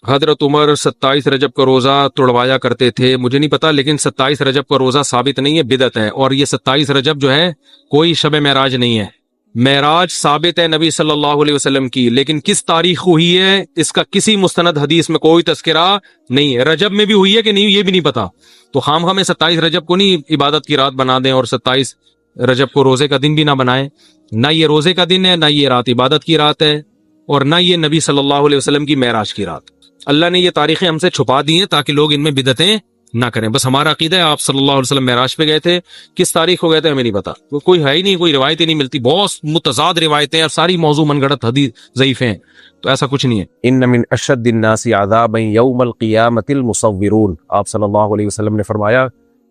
حضرت عمر 27 رجب کا روزہ توڑوایا کرتے تھے، مجھے نہیں پتا، لیکن 27 رجب کا روزہ ثابت نہیں ہے، بدعت ہے. اور یہ 27 رجب جو ہے کوئی شب معراج نہیں ہے. معراج ثابت ہے نبی صلی اللہ علیہ وسلم کی، لیکن کس تاریخ کو ہوئی ہے اس کا کسی مستند حدیث میں کوئی تذکرہ نہیں ہے. رجب میں بھی ہوئی ہے کہ نہیں یہ بھی نہیں پتا. تو خام ہمیں 27 رجب کو نہیں عبادت کی رات بنا دیں، اور 27 رجب کو روزے کا دن بھی نہ بنائیں. نہ یہ روزے کا دن ہے، نہ یہ رات عبادت کی رات ہے، اور نہ یہ نبی صلی اللہ علیہ وسلم کی معراج کی رات. اللہ نے یہ تاریخیں ہم سے چھپا دی ہیں تاکہ لوگ ان میں بدعتیں نہ کریں. بس ہمارا عقیدہ ہے آپ صلی اللہ علیہ وسلم معراج پہ گئے تھے، کس تاریخ کو گئے تھے ہمیں نہیں پتا، کوئی ہے ہی نہیں، کوئی روایتیں نہیں ملتی، بہت متضاد روایتیں اور ساری موضوع من گڑت حدیث ضعیف ہیں. تو ایسا کچھ نہیں ہے. ان من اشد الناس عذابا یوم القیامت المصورون، آپ صلی اللہ علیہ وسلم نے فرمایا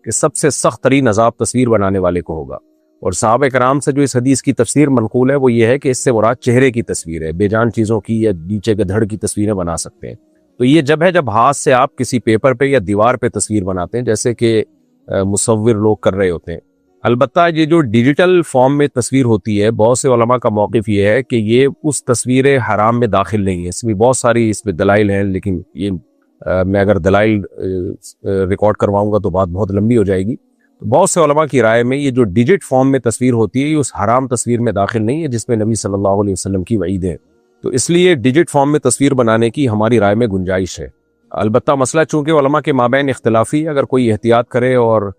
کہ سب سے سخت ترین عذاب تصویر بنانے والے کو ہوگا. اور صحابہ کرام سے جو اس حدیث کی تفسیر منقول ہے وہ یہ ہے کہ اس سے مراد چہرے کی تصویر ہے، بے جان چیزوں کی یا نیچے کے دھڑ کی تصویریں بنا سکتے ہیں. تو یہ جب ہے جب ہاتھ سے آپ کسی پیپر پہ یا دیوار پہ تصویر بناتے ہیں، جیسے کہ مصور لوگ کر رہے ہوتے ہیں. البتہ یہ جو ڈیجیٹل فارم میں تصویر ہوتی ہے، بہت سے علماء کا موقف یہ ہے کہ یہ اس تصویر حرام میں داخل نہیں ہے. اس میں بہت ساری اس میں دلائل ہیں، لیکن یہ میں اگر دلائل ریکارڈ کرواؤں گا تو بات بہت لمبی ہو جائے گی. تو بہت سے علماء کی رائے میں یہ جو ڈیجٹ فارم میں تصویر ہوتی ہے یہ اس حرام تصویر میں داخل نہیں ہے جس میں نبی صلی اللہ علیہ وسلم کی وعید ہے. تو اس لیے ڈیجٹ فارم میں تصویر بنانے کی ہماری رائے میں گنجائش ہے. البتہ مسئلہ چونکہ علماء کے مابین اختلافی، اگر کوئی احتیاط کرے اور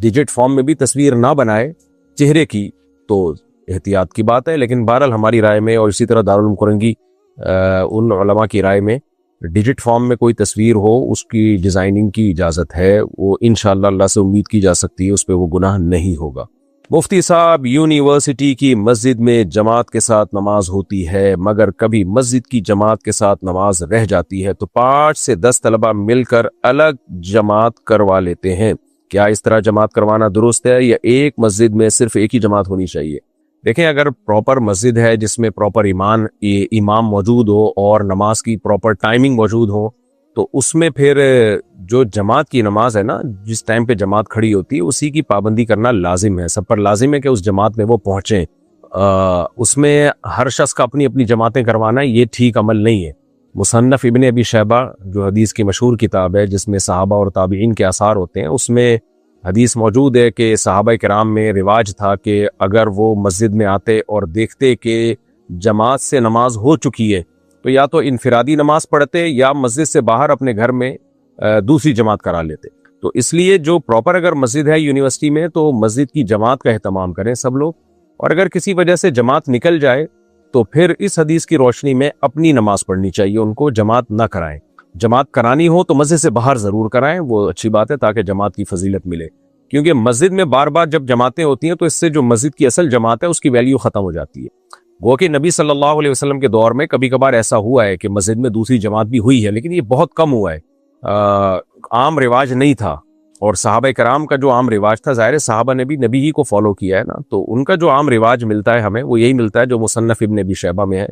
ڈیجٹ فارم میں بھی تصویر نہ بنائے چہرے کی تو احتیاط کی بات ہے. لیکن بہرحال ہماری رائے میں اور اسی طرح دارالعلوم کرنگی ان علماء کی رائے میں ڈیجٹ فارم میں کوئی تصویر ہو اس کی ڈیزائننگ کی اجازت ہے، وہ انشاءاللہ اللہ سے امید کی جا سکتی ہے، اس پہ وہ گناہ نہیں ہوگا. مفتی صاحب، یونیورسٹی کی مسجد میں جماعت کے ساتھ نماز ہوتی ہے مگر کبھی مسجد کی جماعت کے ساتھ نماز رہ جاتی ہے تو 5 سے 10 طلبہ مل کر الگ جماعت کروا لیتے ہیں. کیا اس طرح جماعت کروانا درست ہے یا ایک مسجد میں صرف ایک ہی جماعت ہونی چاہیے؟ دیکھیں، اگر پراپر مسجد ہے جس میں پراپر امام موجود ہو اور نماز کی پراپر ٹائمنگ موجود ہو تو اس میں پھر جو جماعت کی نماز ہے نا، جس ٹائم پہ جماعت کھڑی ہوتی ہے اسی کی پابندی کرنا لازم ہے. سب پر لازم ہے کہ اس جماعت میں وہ پہنچیں. اس میں ہر شخص کا اپنی اپنی جماعتیں کروانا یہ ٹھیک عمل نہیں ہے. مصنف ابن ابی شیبہ جو حدیث کی مشہور کتاب ہے جس میں صحابہ اور تابعین کے آثار ہوتے ہیں، اس میں حدیث موجود ہے کہ صحابہ کرام میں رواج تھا کہ اگر وہ مسجد میں آتے اور دیکھتے کہ جماعت سے نماز ہو چکی ہے تو یا تو انفرادی نماز پڑھتے یا مسجد سے باہر اپنے گھر میں دوسری جماعت کرا لیتے. تو اس لیے جو پراپر اگر مسجد ہے یونیورسٹی میں تو مسجد کی جماعت کا اہتمام کریں سب لوگ. اور اگر کسی وجہ سے جماعت نکل جائے تو پھر اس حدیث کی روشنی میں اپنی نماز پڑھنی چاہیے، ان کو جماعت نہ کرائیں. جماعت کرانی ہو تو مسجد سے باہر ضرور کرائیں، وہ اچھی بات ہے تاکہ جماعت کی فضیلت ملے. کیونکہ مسجد میں بار بار جب جماعتیں ہوتی ہیں تو اس سے جو مسجد کی اصل جماعت ہے اس کی ویلیو ختم ہو جاتی ہے. وہ کہ نبی صلی اللہ علیہ وسلم کے دور میں کبھی کبھار ایسا ہوا ہے کہ مسجد میں دوسری جماعت بھی ہوئی ہے، لیکن یہ بہت کم ہوا ہے، عام رواج نہیں تھا. اور صحابہ کرام کا جو عام رواج تھا، ظاہر ہے صحابہ نے بھی نبی ہی کو فالو کیا ہے نا، تو ان کا جو عام رواج ملتا ہے ہمیں وہ یہی ملتا ہے جو مصنف ابن ابی شیبہ میں ہے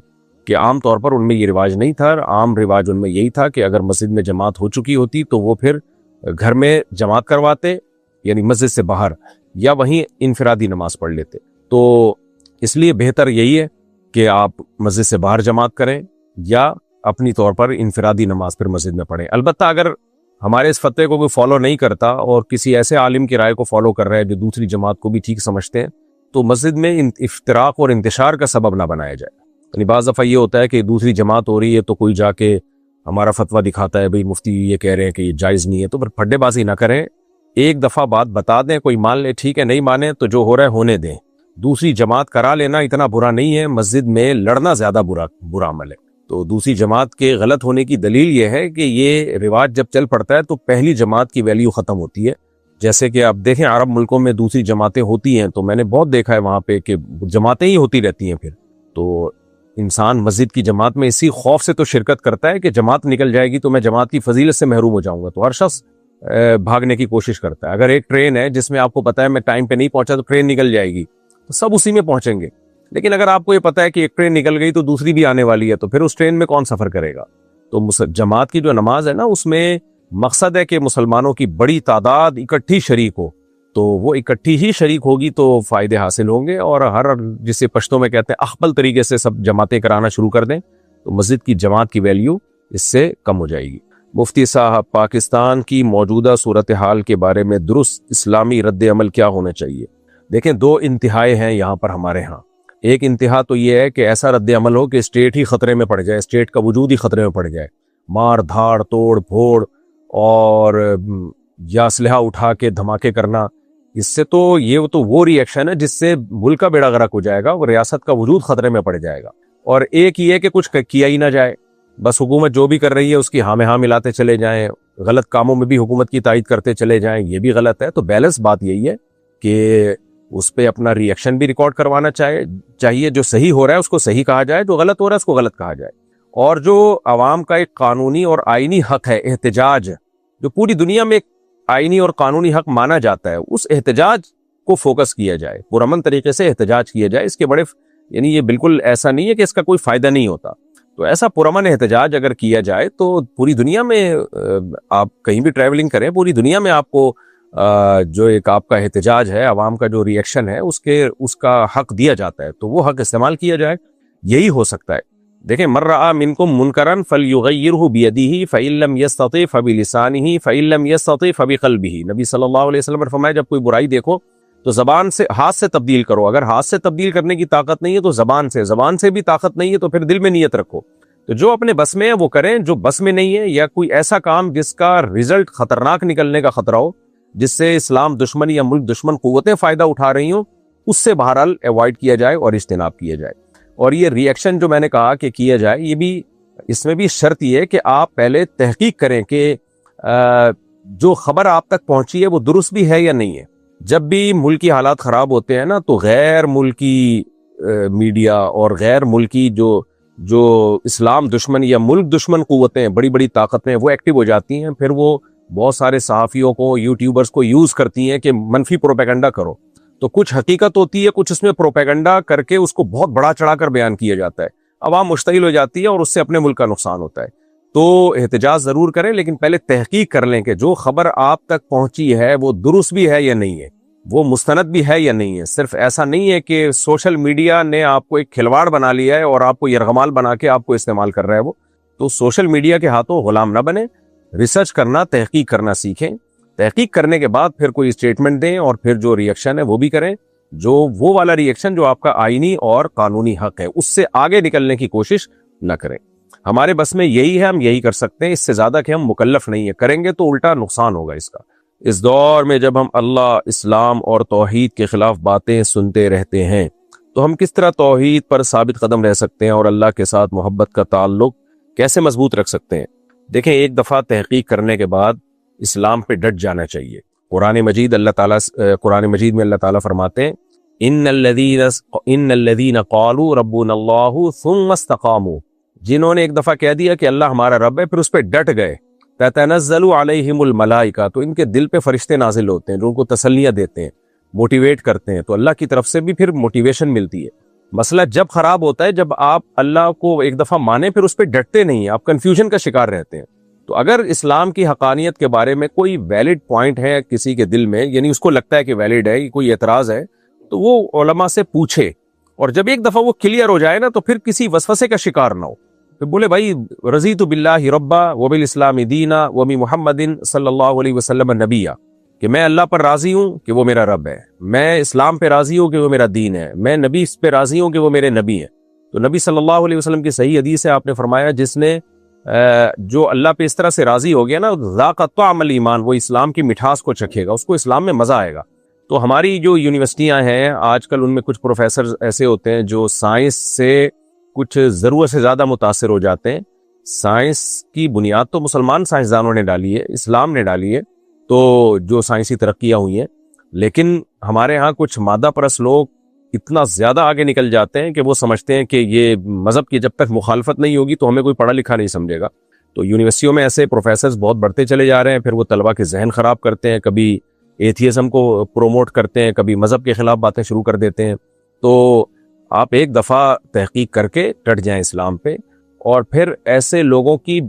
کہ عام طور پر ان میں یہ رواج نہیں تھا. عام رواج ان میں یہی تھا کہ اگر مسجد میں جماعت ہو چکی ہوتی تو وہ پھر گھر میں جماعت کرواتے، یعنی مسجد سے باہر، یا وہیں انفرادی نماز پڑھ لیتے. تو اس لیے بہتر یہی ہے کہ آپ مسجد سے باہر جماعت کریں یا اپنی طور پر انفرادی نماز پھر مسجد میں پڑھیں. البتہ اگر ہمارے اس فتوے کو کوئی فالو نہیں کرتا اور کسی ایسے عالم کی رائے کو فالو کر رہے ہیں جو دوسری جماعت کو بھی ٹھیک سمجھتے ہیں تو مسجد میں افتراق اور انتشار کا سبب نہ بنایا جائے. یعنی بعض دفعہ یہ ہوتا ہے کہ دوسری جماعت ہو رہی ہے تو کوئی جا کے ہمارا فتویٰ دکھاتا ہے، بھئی مفتی یہ کہہ رہے ہیں کہ یہ جائز نہیں ہے، تو پھر پھڈے بازی نہ کریں. ایک دفعہ بات بتا دیں، کوئی مان لے ٹھیک ہے، نہیں مانے تو جو ہو رہا ہے ہونے دیں. دوسری جماعت کرا لینا اتنا برا نہیں ہے، مسجد میں لڑنا زیادہ برا عمل ہے. تو دوسری جماعت کے غلط ہونے کی دلیل یہ ہے کہ یہ رواج جب چل پڑتا ہے تو پہلی جماعت کی ویلیو ختم ہوتی ہے. جیسے کہ آپ دیکھیں عرب ملکوں میں دوسری جماعتیں ہوتی ہیں تو میں نے بہت دیکھا ہے وہاں پہ کہ جماعتیں ہی ہوتی رہتی ہیں. پھر تو انسان مسجد کی جماعت میں اسی خوف سے تو شرکت کرتا ہے کہ جماعت نکل جائے گی تو میں جماعت کی فضیلت سے محروم ہو جاؤں گا، تو ہر شخص بھاگنے کی کوشش کرتا ہے. اگر ایک ٹرین ہے جس میں آپ کو پتا ہے میں ٹائم پہ نہیں پہنچا تو ٹرین نکل جائے گی تو سب اسی میں پہنچیں گے. لیکن اگر آپ کو یہ پتا ہے کہ ایک ٹرین نکل گئی تو دوسری بھی آنے والی ہے تو پھر اس ٹرین میں کون سفر کرے گا؟ تو جماعت کی جو نماز ہے نا اس میں مقصد ہے کہ مسلمانوں کی بڑی تعداد اکٹھی شریک ہو، تو وہ اکٹھی ہی شریک ہوگی تو فائدے حاصل ہوں گے. اور ہر جسے پشتوں میں کہتے ہیں اخبل طریقے سے سب جماعتیں کرانا شروع کر دیں تو مسجد کی جماعت کی ویلیو اس سے کم ہو جائے گی۔ مفتی صاحب، پاکستان کی موجودہ صورتحال کے بارے میں درست اسلامی رد عمل کیا ہونا چاہیے؟ دیکھیں، دو انتہائیں ہیں یہاں پر ہمارے ہاں۔ ایک انتہا تو یہ ہے کہ ایسا رد عمل ہو کہ اسٹیٹ ہی خطرے میں پڑ جائے، اسٹیٹ کا وجود ہی خطرے میں پڑ جائے، مار دھاڑ توڑ پھوڑ اور یا اسلحہ اٹھا کے دھماکے کرنا۔ اس سے تو یہ تو وہ ری ایکشن ہے جس سے ملک کا بیڑا غرق ہو جائے گا اور ریاست کا وجود خطرے میں پڑ جائے گا۔ اور ایک یہ کہ کچھ کیا ہی نہ جائے، بس حکومت جو بھی کر رہی ہے اس کی ہاں میں ہاں ملاتے چلے جائیں، غلط کاموں میں بھی حکومت کی تائید کرتے چلے جائیں، یہ بھی غلط ہے۔ تو بیلنس بات یہی ہے کہ اس پہ اپنا ری ایکشن بھی ریکارڈ کروانا چاہیے، جو صحیح ہو رہا ہے اس کو صحیح کہا جائے، جو غلط ہو رہا ہے اس کو غلط کہا جائے۔ اور جو عوام کا ایک قانونی اور آئینی حق ہے احتجاج، جو پوری دنیا میں ایک آئینی اور قانونی حق مانا جاتا ہے، اس احتجاج کو فوکس کیا جائے، پرامن طریقے سے احتجاج کیا جائے۔ اس کے بڑے یعنی یہ بالکل ایسا نہیں ہے کہ اس کا کوئی فائدہ نہیں ہوتا، تو ایسا پرامن احتجاج اگر کیا جائے تو پوری دنیا میں آپ کہیں بھی ٹریولنگ کریں، پوری دنیا میں آپ کو جو ایک آپ کا احتجاج ہے، عوام کا جو ری ایکشن ہے، اس کا حق دیا جاتا ہے، تو وہ حق استعمال کیا جائے، یہی ہو سکتا ہے۔ دیکھیں، من رأى منکم منکرا فلیغیرہ بیدہ فإن لم یستطع فبلسانہ فإن لم یستطع فبقلبہ۔ نبی صلی اللہ علیہ وسلم نے فرمایا جب کوئی برائی دیکھو تو زبان سے، ہاتھ سے تبدیل کرو، اگر ہاتھ سے تبدیل کرنے کی طاقت نہیں ہے تو زبان سے بھی طاقت نہیں ہے تو پھر دل میں نیت رکھو۔ تو جو اپنے بس میں ہے وہ کریں، جو بس میں نہیں ہے یا کوئی ایسا کام جس کا رزلٹ خطرناک نکلنے کا خطرہ ہو، جس سے اسلام دشمن یا ملک دشمن قوتیں فائدہ اٹھا رہی ہوں، اس سے بہرحال ایوائڈ کیا جائے اور اجتناب کیا جائے۔ اور یہ ری ایکشن جو میں نے کہا کہ کیا جائے، یہ بھی اس میں بھی شرط یہ ہے کہ آپ پہلے تحقیق کریں کہ جو خبر آپ تک پہنچی ہے وہ درست بھی ہے یا نہیں ہے۔ جب بھی ملکی حالات خراب ہوتے ہیں نا تو غیر ملکی میڈیا اور غیر ملکی جو اسلام دشمن یا ملک دشمن قوتیں، بڑی بڑی طاقتیں، وہ ایکٹیو ہو جاتی ہیں، پھر وہ بہت سارے صحافیوں کو، یوٹیوبرز کو یوز کرتی ہیں کہ منفی پروپیگنڈا کرو۔ تو کچھ حقیقت ہوتی ہے، کچھ اس میں پروپیگنڈا کر کے اس کو بہت بڑا چڑھا کر بیان کیا جاتا ہے، عوام مشتعل ہو جاتی ہے اور اس سے اپنے ملک کا نقصان ہوتا ہے۔ تو احتجاج ضرور کریں، لیکن پہلے تحقیق کر لیں کہ جو خبر آپ تک پہنچی ہے وہ درست بھی ہے یا نہیں ہے، وہ مستند بھی ہے یا نہیں ہے۔ صرف ایسا نہیں ہے کہ سوشل میڈیا نے آپ کو ایک کھلواڑ بنا لیا ہے اور آپ کو یرغمال بنا کے آپ کو استعمال کر رہا ہے وہ، تو سوشل میڈیا کے ہاتھوں غلام نہ بنے، ریسرچ کرنا، تحقیق کرنا سیکھیں، تحقیق کرنے کے بعد پھر کوئی اسٹیٹمنٹ دیں اور پھر جو ری ایکشن ہے وہ بھی کریں، جو وہ والا ری ایکشن جو آپ کا آئینی اور قانونی حق ہے، اس سے آگے نکلنے کی کوشش نہ کریں۔ ہمارے بس میں یہی ہے، ہم یہی کر سکتے ہیں، اس سے زیادہ کہ ہم مکلف نہیں ہے، کریں گے تو الٹا نقصان ہوگا اس کا۔ اس دور میں جب ہم اللہ، اسلام اور توحید کے خلاف باتیں سنتے رہتے ہیں تو ہم کس طرح توحید پر ثابت قدم رہ سکتے ہیں اور اللہ کے ساتھ محبت کا تعلق کیسے مضبوط رکھ سکتے ہیں؟ دیکھیں، ایک دفعہ تحقیق کرنے کے بعد اسلام پہ ڈٹ جانا چاہیے۔ قرآن مجید میں اللہ تعالیٰ فرماتے ہیں ان الذین قالوا ربنا اللہ ثم استقاموا، جنہوں نے ایک دفعہ کہہ دیا کہ اللہ ہمارا رب ہے، پھر اس پہ ڈٹ گئے، تتنزل علیہم الملائکہ، تو ان کے دل پہ فرشتے نازل ہوتے ہیں جو ان کو تسلیاں دیتے ہیں، موٹیویٹ کرتے ہیں، تو اللہ کی طرف سے بھی پھر موٹیویشن ملتی ہے۔ مسئلہ جب خراب ہوتا ہے جب آپ اللہ کو ایک دفعہ مانیں پھر اس پہ ڈٹتے نہیں ہیں، آپ کنفیوژن کا شکار رہتے ہیں۔ تو اگر اسلام کی حقانیت کے بارے میں کوئی ویلڈ پوائنٹ ہے کسی کے دل میں، یعنی اس کو لگتا ہے کہ ویلڈ ہے، کوئی اعتراض ہے، تو وہ علماء سے پوچھے، اور جب ایک دفعہ وہ کلیئر ہو جائے نا تو پھر کسی وسوسے کا شکار نہ ہو، پھر بولے بھائی رضیت باللہ ربا وبالاسلام دینا وبمحمد صلی اللہ علیہ وسلم نبیہ، کہ میں اللہ پر راضی ہوں کہ وہ میرا رب ہے، میں اسلام پہ راضی ہوں کہ وہ میرا دین ہے، میں نبی پہ راضی ہوں کہ وہ میرے نبی ہیں۔ تو نبی صلی اللہ علیہ وسلم کی صحیح حدیث ہے، آپ نے فرمایا جس نے جو اللہ پہ اس طرح سے راضی ہو گیا نا، ذاق طعم الایمان، وہ اسلام کی مٹھاس کو چکھے گا، اس کو اسلام میں مزہ آئے گا۔ تو ہماری جو یونیورسٹیاں ہیں آج کل، ان میں کچھ پروفیسر ایسے ہوتے ہیں جو سائنس سے کچھ ضرورت سے زیادہ متاثر ہو جاتے ہیں۔ سائنس کی بنیاد تو مسلمان سائنسدانوں نے ڈالی ہے، اسلام نے ڈالی ہے، تو جو سائنسی ترقیاں ہوئی ہیں، لیکن ہمارے ہاں کچھ مادہ پرست لوگ اتنا زیادہ آگے نکل جاتے ہیں کہ وہ سمجھتے ہیں کہ یہ مذہب کی جب تک مخالفت نہیں ہوگی تو ہمیں کوئی پڑھا لکھا نہیں سمجھے گا۔ تو یونیورسٹیوں میں ایسے پروفیسرز بہت بڑھتے چلے جا رہے ہیں، پھر وہ طلبہ کے ذہن خراب کرتے ہیں، کبھی ایتھیزم کو پروموٹ کرتے ہیں، کبھی مذہب کے خلاف باتیں شروع کر دیتے ہیں۔ تو آپ ایک دفعہ تحقیق کر کے ڈٹ جائیں اسلام پہ، اور پھر ایسے لوگوں کی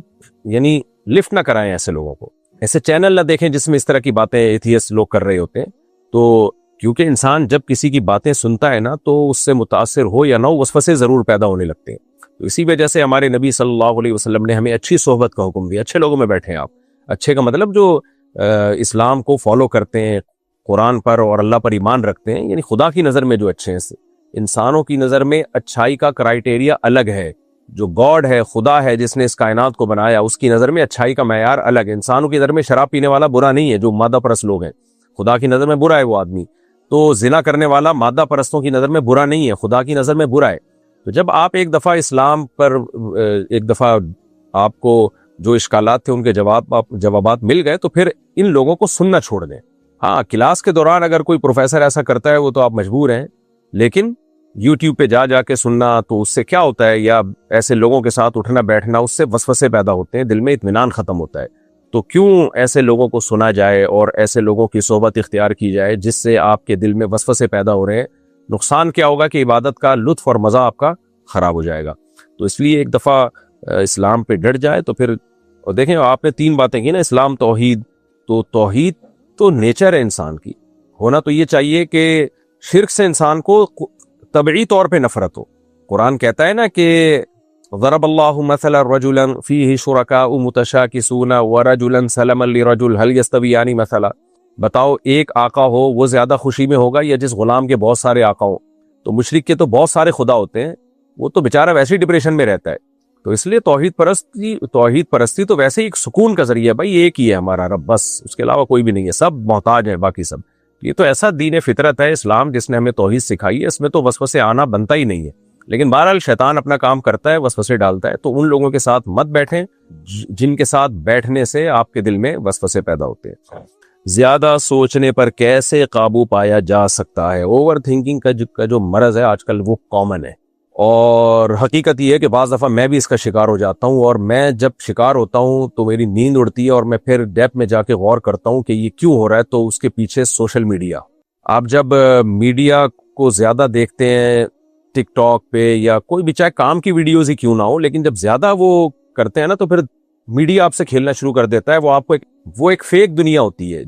یعنی لفٹ نہ کرائیں، ایسے لوگوں کو، ایسے چینل نہ دیکھیں جس میں اس طرح کی باتیں ایتھیسٹ لوگ کر رہے ہوتے ہیں۔ تو کیونکہ انسان جب کسی کی باتیں سنتا ہے نا تو اس سے متاثر ہو یا نہ ہو، وسوسے ضرور پیدا ہونے لگتے ہیں۔ تو اسی وجہ سے ہمارے نبی صلی اللہ علیہ وسلم نے ہمیں اچھی صحبت کا حکم دیا. اچھے لوگوں میں بیٹھیں آپ. اچھے کا مطلب جو اسلام کو فالو کرتے ہیں, قرآن پر اور اللہ پر ایمان رکھتے ہیں, یعنی خدا کی نظر میں جو اچھے ہیں. انسانوں کی نظر میں اچھائی کا کرائٹیریا الگ ہے. جو گاڈ ہے, خدا ہے جس نے اس کائنات کو بنایا, اس کی نظر میں اچھائی کا معیار الگ ہے. انسانوں کی نظر میں شراب پینے والا برا نہیں ہے جو مادہ پرست لوگ ہیں, خدا کی نظر میں برا ہے وہ آدمی. تو زنا کرنے والا مادہ پرستوں کی نظر میں برا نہیں ہے, خدا کی نظر میں برا ہے. تو جب آپ ایک دفعہ اسلام پر ایک دفعہ آپ کو جو اشکالات تھے ان کے جوابات مل گئے تو پھر ان لوگوں کو سننا چھوڑ دیں. ہاں, کلاس کے دوران اگر کوئی پروفیسر ایسا کرتا ہے وہ تو آپ مجبور ہیں, لیکن یوٹیوب پہ جا کے سننا تو اس سے کیا ہوتا ہے, یا ایسے لوگوں کے ساتھ اٹھنا بیٹھنا اس سے وسوسے پیدا ہوتے ہیں, دل میں اطمینان ختم ہوتا ہے. تو کیوں ایسے لوگوں کو سنا جائے اور ایسے لوگوں کی صحبت اختیار کی جائے جس سے آپ کے دل میں وسوسے پیدا ہو رہے ہیں. نقصان کیا ہوگا کہ عبادت کا لطف اور مزہ آپ کا خراب ہو جائے گا. تو اس لیے ایک دفعہ اسلام پہ ڈٹ جائے تو پھر, اور دیکھیں آپ نے 3 باتیں کی نا, اسلام, توحید. تو توحید تو نیچر ہے انسان کی, ہونا تو یہ چاہیے کہ شرک سے انسان کو طبعی طور پہ نفرت ہو. قرآن کہتا ہے نا کہ ضرب اللہ مثلا رجلا فیہ شرکاء متشاکسون ورجلا سلما لرجل هل یستویان مثلا. بتاؤ ایک آقا ہو وہ زیادہ خوشی میں ہوگا یا جس غلام کے بہت سارے آقا ہوں؟ تو مشرک کے تو بہت سارے خدا ہوتے ہیں, وہ تو بیچارہ ویسے ہی ڈپریشن میں رہتا ہے. تو اس لیے توحید پرستی تو ویسے ہی ایک سکون کا ذریعہ ہے. بھائی ایک ہی ہے ہمارا رب, بس اس کے علاوہ کوئی بھی نہیں ہے, سب محتاج ہیں باقی سب. یہ تو ایسا دین فطرت ہے اسلام جس نے ہمیں توحید سکھائی ہے, اس میں تو وسوسے آنا بنتا ہی نہیں ہے. لیکن بہرحال شیطان اپنا کام کرتا ہے, وسوسے ڈالتا ہے. تو ان لوگوں کے ساتھ مت بیٹھیں جن کے ساتھ بیٹھنے سے آپ کے دل میں وسوسے پیدا ہوتے ہیں. زیادہ سوچنے پر کیسے قابو پایا جا سکتا ہے؟ اوور تھنکنگ کا جو مرض ہے آج کل وہ کامن ہے, اور حقیقت یہ ہے کہ بعض دفعہ میں بھی اس کا شکار ہو جاتا ہوں. اور میں جب شکار ہوتا ہوں تو میری نیند اڑتی ہے اور میں پھر ڈیپ میں جا کے غور کرتا ہوں کہ یہ کیوں ہو رہا ہے. تو اس کے پیچھے سوشل میڈیا. آپ جب میڈیا کو زیادہ دیکھتے ہیں ٹک ٹاک پہ یا کوئی بھی, چاہے کام کی ویڈیوز ہی کیوں نہ ہو, لیکن جب زیادہ وہ کرتے ہیں نا تو پھر میڈیا آپ سے کھیلنا شروع کر دیتا ہے. وہ آپ کو ایک فیک دنیا ہوتی ہے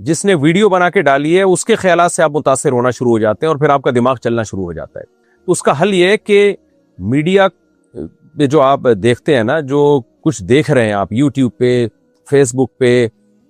جس نے ویڈیو بنا کے ڈالی ہے, اس کے خیالات سے آپ متاثر ہونا شروع ہو جاتے ہیں اور پھر آپ کا دماغ چلنا شروع ہو جاتا ہے. تو اس کا حل یہ ہے کہ میڈیا پہ جو آپ دیکھتے ہیں نا, جو کچھ دیکھ رہے ہیں آپ یوٹیوب پہ, فیس بک پہ,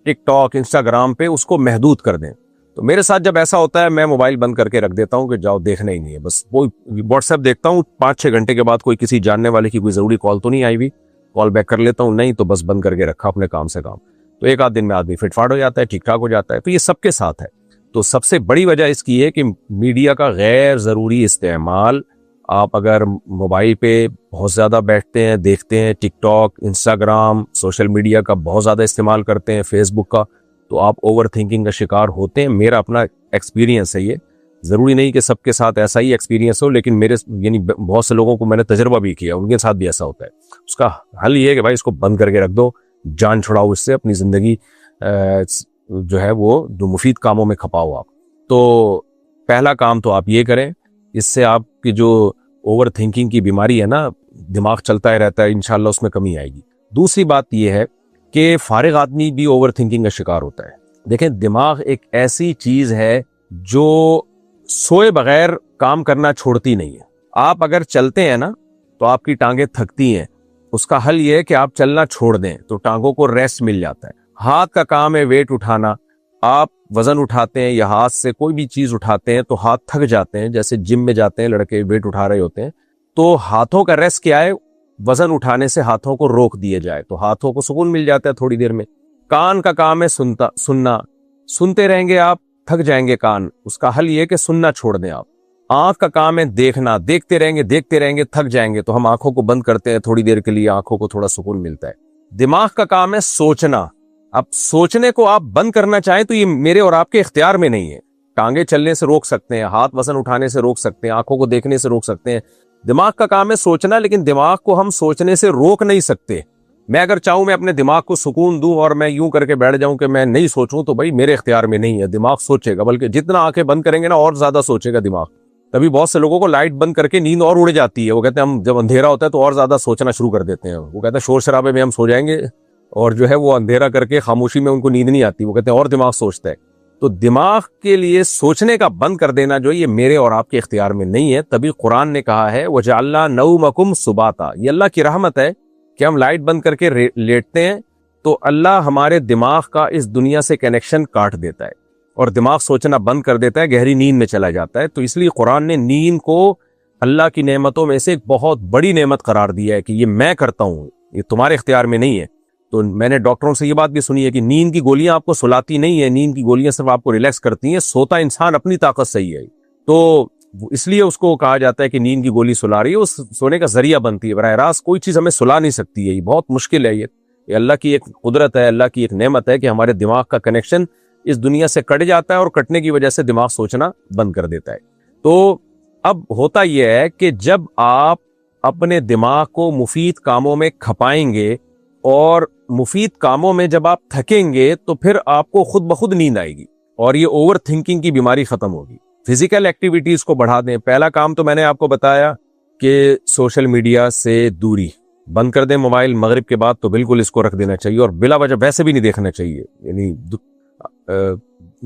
ٹک ٹاک, انسٹاگرام پہ, اس کو محدود کر دیں. تو میرے ساتھ جب ایسا ہوتا ہے میں موبائل بند کر کے رکھ دیتا ہوں کہ جاؤ دیکھنا ہی نہیں ہے. بس وہ واٹس ایپ دیکھتا ہوں, 5-6 گھنٹے کے بعد کوئی کسی جاننے والے کی کوئی ضروری کال تو نہیں آئی ہوئی, کال بیک کر لیتا ہوں, نہیں تو بس بند کر کے رکھا اپنے کام سے کام. تو ایک آدھ دن میں آدمی فٹ فاٹ ہو جاتا ہے, ٹھیک ٹھاک ہو جاتا ہے. تو یہ سب کے ساتھ ہے. تو سب سے بڑی وجہ اس کی ہے کہ میڈیا کا غیر ضروری استعمال. آپ اگر موبائل پہ بہت زیادہ بیٹھتے ہیں, دیکھتے ہیں, ٹک ٹاک, انسٹاگرام, سوشل میڈیا کا بہت زیادہ استعمال کرتے ہیں, فیس بک کا, تو آپ اوور تھنکنگ کا شکار ہوتے ہیں. میرا اپنا ایکسپیرینس ہے یہ, ضروری نہیں کہ سب کے ساتھ ایسا ہی ایکسپیرینس ہو, لیکن میرے یعنی بہت سے لوگوں کو میں نے تجربہ بھی کیا, ان کے ساتھ بھی ایسا ہوتا ہے. اس کا حل یہ ہے کہ بھائی اس کو بند کر کے رکھ دو, جان چھڑاؤ اس سے, اپنی زندگی جو ہے وہ جو مفید کاموں میں کھپاؤ آپ. تو پہلا کام تو آپ یہ کریں, اس سے آپ کی جو اوور تھنکنگ کی بیماری ہے نا, دماغ چلتا ہی رہتا ہے, انشاءاللہ اس میں کمی آئے گی. دوسری بات یہ ہے کہ فارغ آدمی بھی اوور تھنکنگ کا شکار ہوتا ہے. دیکھیں دماغ ایک ایسی چیز ہے جو سوئے بغیر کام کرنا چھوڑتی نہیں ہے. آپ اگر چلتے ہیں نا تو آپ کی ٹانگیں تھکتی ہیں, اس کا حل یہ ہے کہ آپ چلنا چھوڑ دیں تو ٹانگوں کو ریسٹ مل جاتا ہے. ہاتھ کا کام ہے ویٹ اٹھانا, آپ وزن اٹھاتے ہیں یا ہاتھ سے کوئی بھی چیز اٹھاتے ہیں تو ہاتھ تھک جاتے ہیں. جیسے جم میں جاتے ہیں لڑکے, ویٹ اٹھا رہے ہوتے ہیں, تو ہاتھوں کا ریسٹ کیا ہے, وزن اٹھانے سے ہاتھوں کو روک دیے جائے تو ہاتھوں کو سکون مل جاتا ہے تھوڑی دیر میں. کان کا کام ہے سننا, سنتے رہیں گے آپ تھک جائیں گے کان, اس کا حل یہ ہے کہ سننا چھوڑ دیں آپ. آنکھ کا کام ہے دیکھنا, دیکھتے رہیں گے تھک جائیں گے تو ہم آنکھوں کو بند کرتے ہیں تھوڑی دیر کے لیے, آنکھوں کو تھوڑا سکون ملتا ہے. دماغ کا کام ہے سوچنا. اب سوچنے کو آپ بند کرنا چاہیں تو یہ میرے اور آپ کے اختیار میں نہیں ہے. ٹانگیں چلنے سے روک سکتے ہیں, ہاتھ وزن اٹھانے سے روک سکتے ہیں, آنکھوں کو دیکھنے سے روک سکتے ہیں. دماغ کا کام ہے سوچنا, لیکن دماغ کو ہم سوچنے سے روک نہیں سکتے. میں اگر چاہوں میں اپنے دماغ کو سکون دوں اور میں یوں کر کے بیٹھ جاؤں کہ میں نہیں سوچوں, تو بھائی میرے اختیار میں نہیں ہے. دماغ سوچے گا, بلکہ جتنا آنکھیں بند کریں گے نا اور زیادہ سوچے گا دماغ. تبھی بہت سے لوگوں کو لائٹ بند کر کے نیند اور اڑ جاتی ہے. وہ کہتے ہیں ہم جب اندھیرا ہوتا ہے تو اور زیادہ سوچنا شروع کر دیتے ہیں. وہ کہتے ہیں شور شرابے میں ہم سو جائیں گے, اور جو ہے وہ اندھیرا کر کے خاموشی میں ان کو نیند نہیں آتی. وہ کہتے ہیں اور دماغ سوچتا ہے. تو دماغ کے لیے سوچنے کا بند کر دینا جو یہ میرے اور آپ کے اختیار میں نہیں ہے. تبھی قرآن نے کہا ہے وَجَعَلْنَا نَوْمَكُمْ سُبَاتًا. یہ اللہ کی رحمت ہے کہ ہم لائٹ بند کر کے لیٹتے ہیں تو اللہ ہمارے دماغ کا اس دنیا سے کنیکشن کاٹ دیتا ہے اور دماغ سوچنا بند کر دیتا ہے, گہری نیند میں چلا جاتا ہے. تو اس لیے قرآن نے نیند کو اللہ کی نعمتوں میں سے ایک بہت بڑی نعمت قرار دیا ہے کہ یہ میں کرتا ہوں, یہ تمہارے اختیار میں نہیں ہے. تو میں نے ڈاکٹروں سے یہ بات بھی سنی ہے کہ نیند کی گولیاں آپ کو سلاتی نہیں ہے, نیند کی گولیاں صرف آپ کو ریلیکس کرتی ہیں. سوتا انسان اپنی طاقت سے ہی ہے, تو اس لیے اس کو کہا جاتا ہے کہ نیند کی گولی سلا رہی ہے, اس سونے کا ذریعہ بنتی ہے. براہ راست کوئی چیز ہمیں سلا نہیں سکتی ہے, یہ بہت مشکل ہے. یہ اللہ کی ایک قدرت ہے, اللہ کی ایک نعمت ہے کہ ہمارے دماغ کا کنیکشن اس دنیا سے کٹ جاتا ہے اور کٹنے کی وجہ سے دماغ سوچنا بند کر دیتا ہے. تو اب ہوتا یہ ہے کہ جب آپ اپنے دماغ کو مفید کاموں میں کھپائیں گے اور مفید کاموں میں جب آپ تھکیں گے تو پھر آپ کو خود بخود نیند آئے گی اور یہ اوور تھنکنگ کی بیماری ختم ہوگی. فزیکل ایکٹیویٹیز کو بڑھا دیں. پہلا کام تو میں نے آپ کو بتایا کہ سوشل میڈیا سے دوری بند کر دیں. موبائل مغرب کے بعد تو بالکل اس کو رکھ دینا چاہیے اور بلا وجہ ویسے بھی نہیں دیکھنا چاہیے. یعنی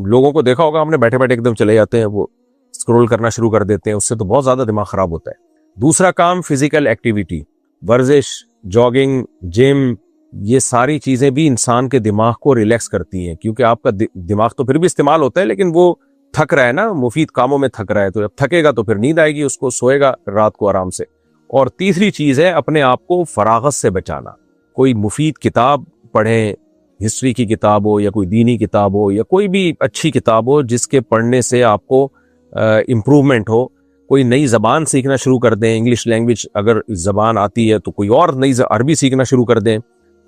لوگوں کو دیکھا ہوگا ہم نے, بیٹھے بیٹھے ایک دم چلے جاتے ہیں, وہ اسکرول کرنا شروع کر دیتے ہیں, اس سے تو بہت زیادہ دماغ خراب ہوتا ہے. دوسرا کام فزیکل ایکٹیویٹی, ورزش, جاگنگ, جم, یہ ساری چیزیں بھی انسان کے دماغ کو ریلیکس کرتی ہیں کیونکہ آپ کا دماغ تو پھر بھی استعمال ہوتا ہے لیکن وہ تھک رہا ہے نا, مفید کاموں میں تھک رہا ہے. تو جب تھکے گا تو پھر نیند آئے گی, اس کو سوئے گا رات کو آرام سے. اور تیسری چیز ہے اپنے آپ کو فراغت سے بچانا. کوئی مفید کتاب پڑھیں, ہسٹری کی کتاب ہو یا کوئی دینی کتاب ہو یا کوئی بھی اچھی کتاب ہو جس کے پڑھنے سے آپ کو امپروومنٹ ہو. کوئی نئی زبان سیکھنا شروع کر دیں, انگلش لینگویج اگر زبان آتی ہے تو کوئی اور نئی عربی سیکھنا شروع کر دیں.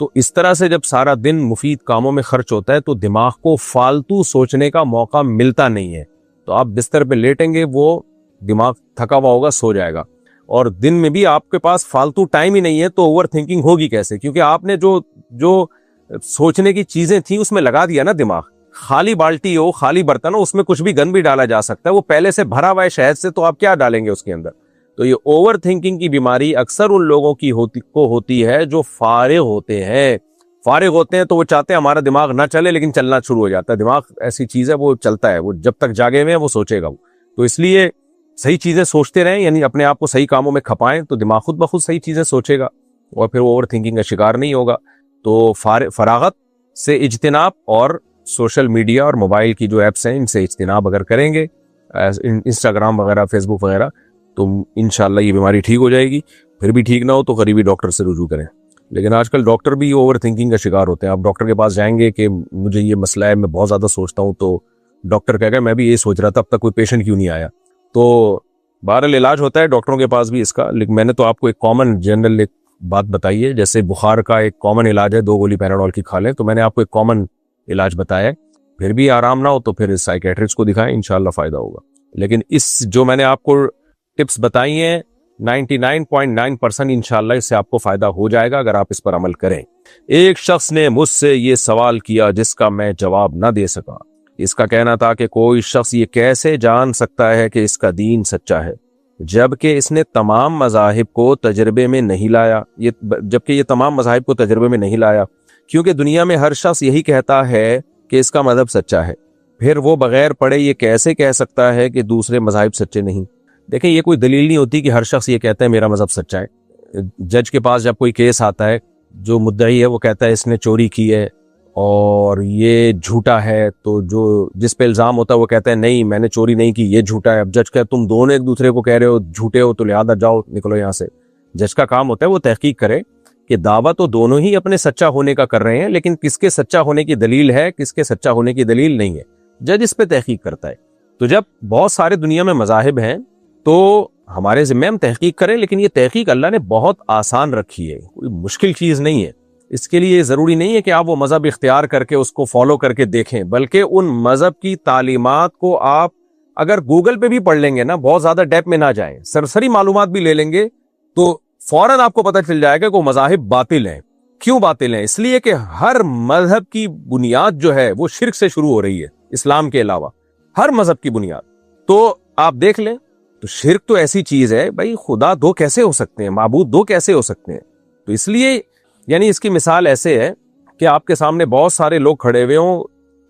تو اس طرح سے جب سارا دن مفید کاموں میں خرچ ہوتا ہے تو دماغ کو فالتو سوچنے کا موقع ملتا نہیں ہے. تو آپ بستر پہ لیٹیں گے, وہ دماغ تھکا ہوا ہوگا, سو جائے گا. اور دن میں بھی آپ کے پاس فالتو ٹائم ہی نہیں ہے تو اوور تھنکنگ ہوگی کیسے, کیونکہ آپ نے جو سوچنے کی چیزیں تھیں اس میں لگا دیا نا دماغ. خالی بالٹی ہو, خالی برتن ہو, اس میں کچھ بھی گند بھی ڈالا جا سکتا ہے, وہ پہلے سے بھرا ہوا ہے شہد سے, تو آپ کیا ڈالیں گے اس کے اندر. تو یہ اوور تھنکنگ کی بیماری اکثر ان لوگوں کی ہوتی ہے جو فارغ ہوتے ہیں. فارغ ہوتے ہیں تو وہ چاہتے ہیں ہمارا دماغ نہ چلے لیکن چلنا شروع ہو جاتا ہے. دماغ ایسی چیز ہے, وہ چلتا ہے, وہ جب تک جاگے ہوئے ہیں وہ سوچے گا. تو اس لیے صحیح چیزیں سوچتے رہیں, یعنی اپنے آپ کو صحیح کاموں میں کھپائیں تو دماغ خود بخود صحیح چیزیں سوچے گا اور پھر وہ اوور تھنکنگ کا شکار نہیں ہوگا. تو فراغت سے اجتناب اور سوشل میڈیا اور موبائل کی جو ایپس ہیں ان سے اجتناب اگر کریں گے, انسٹاگرام وغیرہ, فیس بک وغیرہ, تو انشاءاللہ یہ بیماری ٹھیک ہو جائے گی. پھر بھی ٹھیک نہ ہو تو قریبی ڈاکٹر سے رجوع کریں. لیکن آج کل ڈاکٹر بھی اوور تھنکنگ کا شکار ہوتے ہیں. آپ ڈاکٹر کے پاس جائیں گے کہ مجھے یہ مسئلہ ہے, میں بہت زیادہ سوچتا ہوں, تو ڈاکٹر کہے گا میں بھی یہ سوچ رہا تھا, اب تک کوئی پیشنٹ کیوں نہیں آیا. تو بہرحال علاج ہوتا ہے ڈاکٹروں کے پاس بھی اس کا. لیکن میں نے تو آپ کو ایک کامن جنرل ایک بات بتائی ہے, جیسے بخار کا ایک کامن علاج ہے 2 گولی پیناڈول کی کھا لیں, تو میں نے آپ کو ایک کامن علاج بتایا ہے. پھر بھی آرام نہ ہو تو پھر سائیکیٹرسٹ کو دکھائیں, انشاءاللہ فائدہ ہوگا. لیکن اس جو میں نے آپ کو ٹپس بتائی ہیں 99.9% انشاءاللہ اس سے آپ کو فائدہ ہو جائے گا اگر آپ اس پر عمل کریں. ایک شخص نے مجھ سے یہ سوال کیا جس کا میں جواب نہ دے سکا. اس کا کہنا تھا کہ کوئی شخص یہ کیسے جان سکتا ہے کہ اس کا دین سچا ہے جبکہ اس نے تمام مذاہب کو تجربے میں نہیں لایا. جبکہ یہ تمام مذاہب کو تجربے میں نہیں لایا, کیونکہ دنیا میں ہر شخص یہی کہتا ہے کہ اس کا مذہب سچا ہے. پھر وہ بغیر پڑھے یہ کیسے کہہ سکتا ہے کہ دوسرے مذاہب سچے نہیں. دیکھیں یہ کوئی دلیل نہیں ہوتی کہ ہر شخص یہ کہتا ہے میرا مذہب سچا ہے. جج کے پاس جب کوئی کیس آتا ہے, جو مدعی ہے وہ کہتا ہے اس نے چوری کی ہے اور یہ جھوٹا ہے, تو جس پہ الزام ہوتا ہے وہ کہتا ہے نہیں میں نے چوری نہیں کی, یہ جھوٹا ہے. اب جج کہتا ہے تم دونوں ایک دوسرے کو کہہ رہے ہو جھوٹے ہو, تو لہٰذا جاؤ نکلو یہاں سے. جج کا کام ہوتا ہے وہ تحقیق کرے کہ دعویٰ تو دونوں ہی اپنے سچا ہونے کا کر رہے ہیں, لیکن کس کے سچا ہونے کی دلیل ہے, کس کے سچا ہونے کی دلیل نہیں ہے, جج اس پہ تحقیق کرتا ہے. تو جب بہت سارے دنیا میں مذاہب ہیں تو ہمارے ذمہ ہم تحقیق کریں, لیکن یہ تحقیق اللہ نے بہت آسان رکھی ہے, کوئی مشکل چیز نہیں ہے. اس کے لیے ضروری نہیں ہے کہ آپ وہ مذہب اختیار کر کے اس کو فالو کر کے دیکھیں, بلکہ ان مذہب کی تعلیمات کو آپ اگر گوگل پہ بھی پڑھ لیں گے نا, بہت زیادہ ڈیپ میں نہ جائیں, سرسری معلومات بھی لے لیں گے تو فوراً آپ کو پتہ چل جائے گا کہ وہ مذاہب باطل ہیں. کیوں باطل ہیں؟ اس لیے کہ ہر مذہب کی بنیاد جو ہے وہ شرک سے شروع ہو رہی ہے, اسلام کے علاوہ ہر مذہب کی بنیاد. تو آپ دیکھ لیں, تو شرک تو ایسی چیز ہے بھائی, خدا دو کیسے ہو سکتے ہیں, معبود دو کیسے ہو سکتے ہیں. تو اس لیے یعنی اس کی مثال ایسے ہے کہ آپ کے سامنے بہت سارے لوگ کھڑے ہوئے ہوں,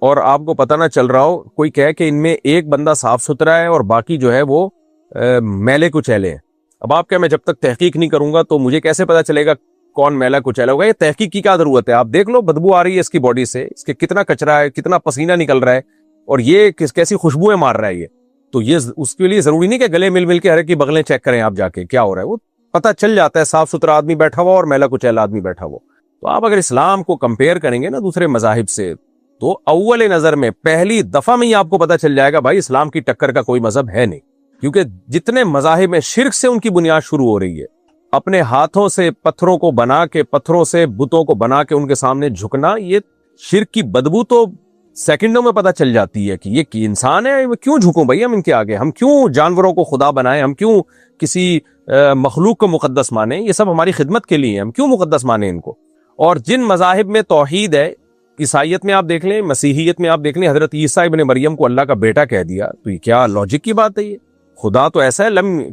اور آپ کو پتہ نہ چل رہا ہو, کوئی کہے کہ ان میں ایک بندہ صاف ستھرا ہے اور باقی جو ہے وہ میلے کچیلے ہیں. اب آپ کیا, میں جب تک تحقیق نہیں کروں گا تو مجھے کیسے پتا چلے گا کون میلا کچیلا ہوگا؟ یہ تحقیق کی کیا ضرورت ہے؟ آپ دیکھ لو, بدبو آ رہی ہے اس کی باڈی سے, اس کے کتنا کچرا ہے, کتنا پسینہ نکل رہا ہے, اور یہ کیسی خوشبوئیں مار رہا ہے یہ. تو یہ اس کے لیے ضروری نہیں کہ گلے مل مل کے ہر ایک کی بغلیں چیک کریں آپ جا کے کیا ہو رہا ہے. وہ پتہ چل جاتا ہے صاف ستھرا آدمی بیٹھا ہوا اور میلا کچیلا آدمی بیٹھا ہوا. تو آپ اگر اسلام کو کمپیئر کریں گے نا دوسرے مذاہب سے, تو اول نظر میں پہلی دفعہ میں ہی آپ کو پتہ چل جائے گا بھائی اسلام کی ٹکر کا کوئی مذہب ہے نہیں. کیونکہ جتنے مذاہب میں شرک سے ان کی بنیاد شروع ہو رہی ہے. اپنے ہاتھوں سے پتھروں کو بنا کے, پتھروں سے بتوں کو بنا کے ان کے سامنے جھکنا, یہ شرک کی بدبو تو سیکنڈوں میں پتہ چل جاتی ہے کہ یہ انسان ہے, کیوں جھکوں بھائی ہم ان کے آگے, ہم کیوں جانوروں کو خدا بنائیں, ہم کیوں کسی مخلوق کو مقدس مانیں, یہ سب ہماری خدمت کے لیے, ہم کیوں مقدس مانیں ان کو. اور جن مذاہب میں توحید ہے, عیسائیت میں آپ دیکھ لیں, مسیحیت میں آپ دیکھ لیں, حضرت عیسیٰ ابن مریم کو اللہ کا بیٹا کہہ دیا, تو یہ کیا لاجک کی بات ہے؟ یہ خدا تو ایسا ہے,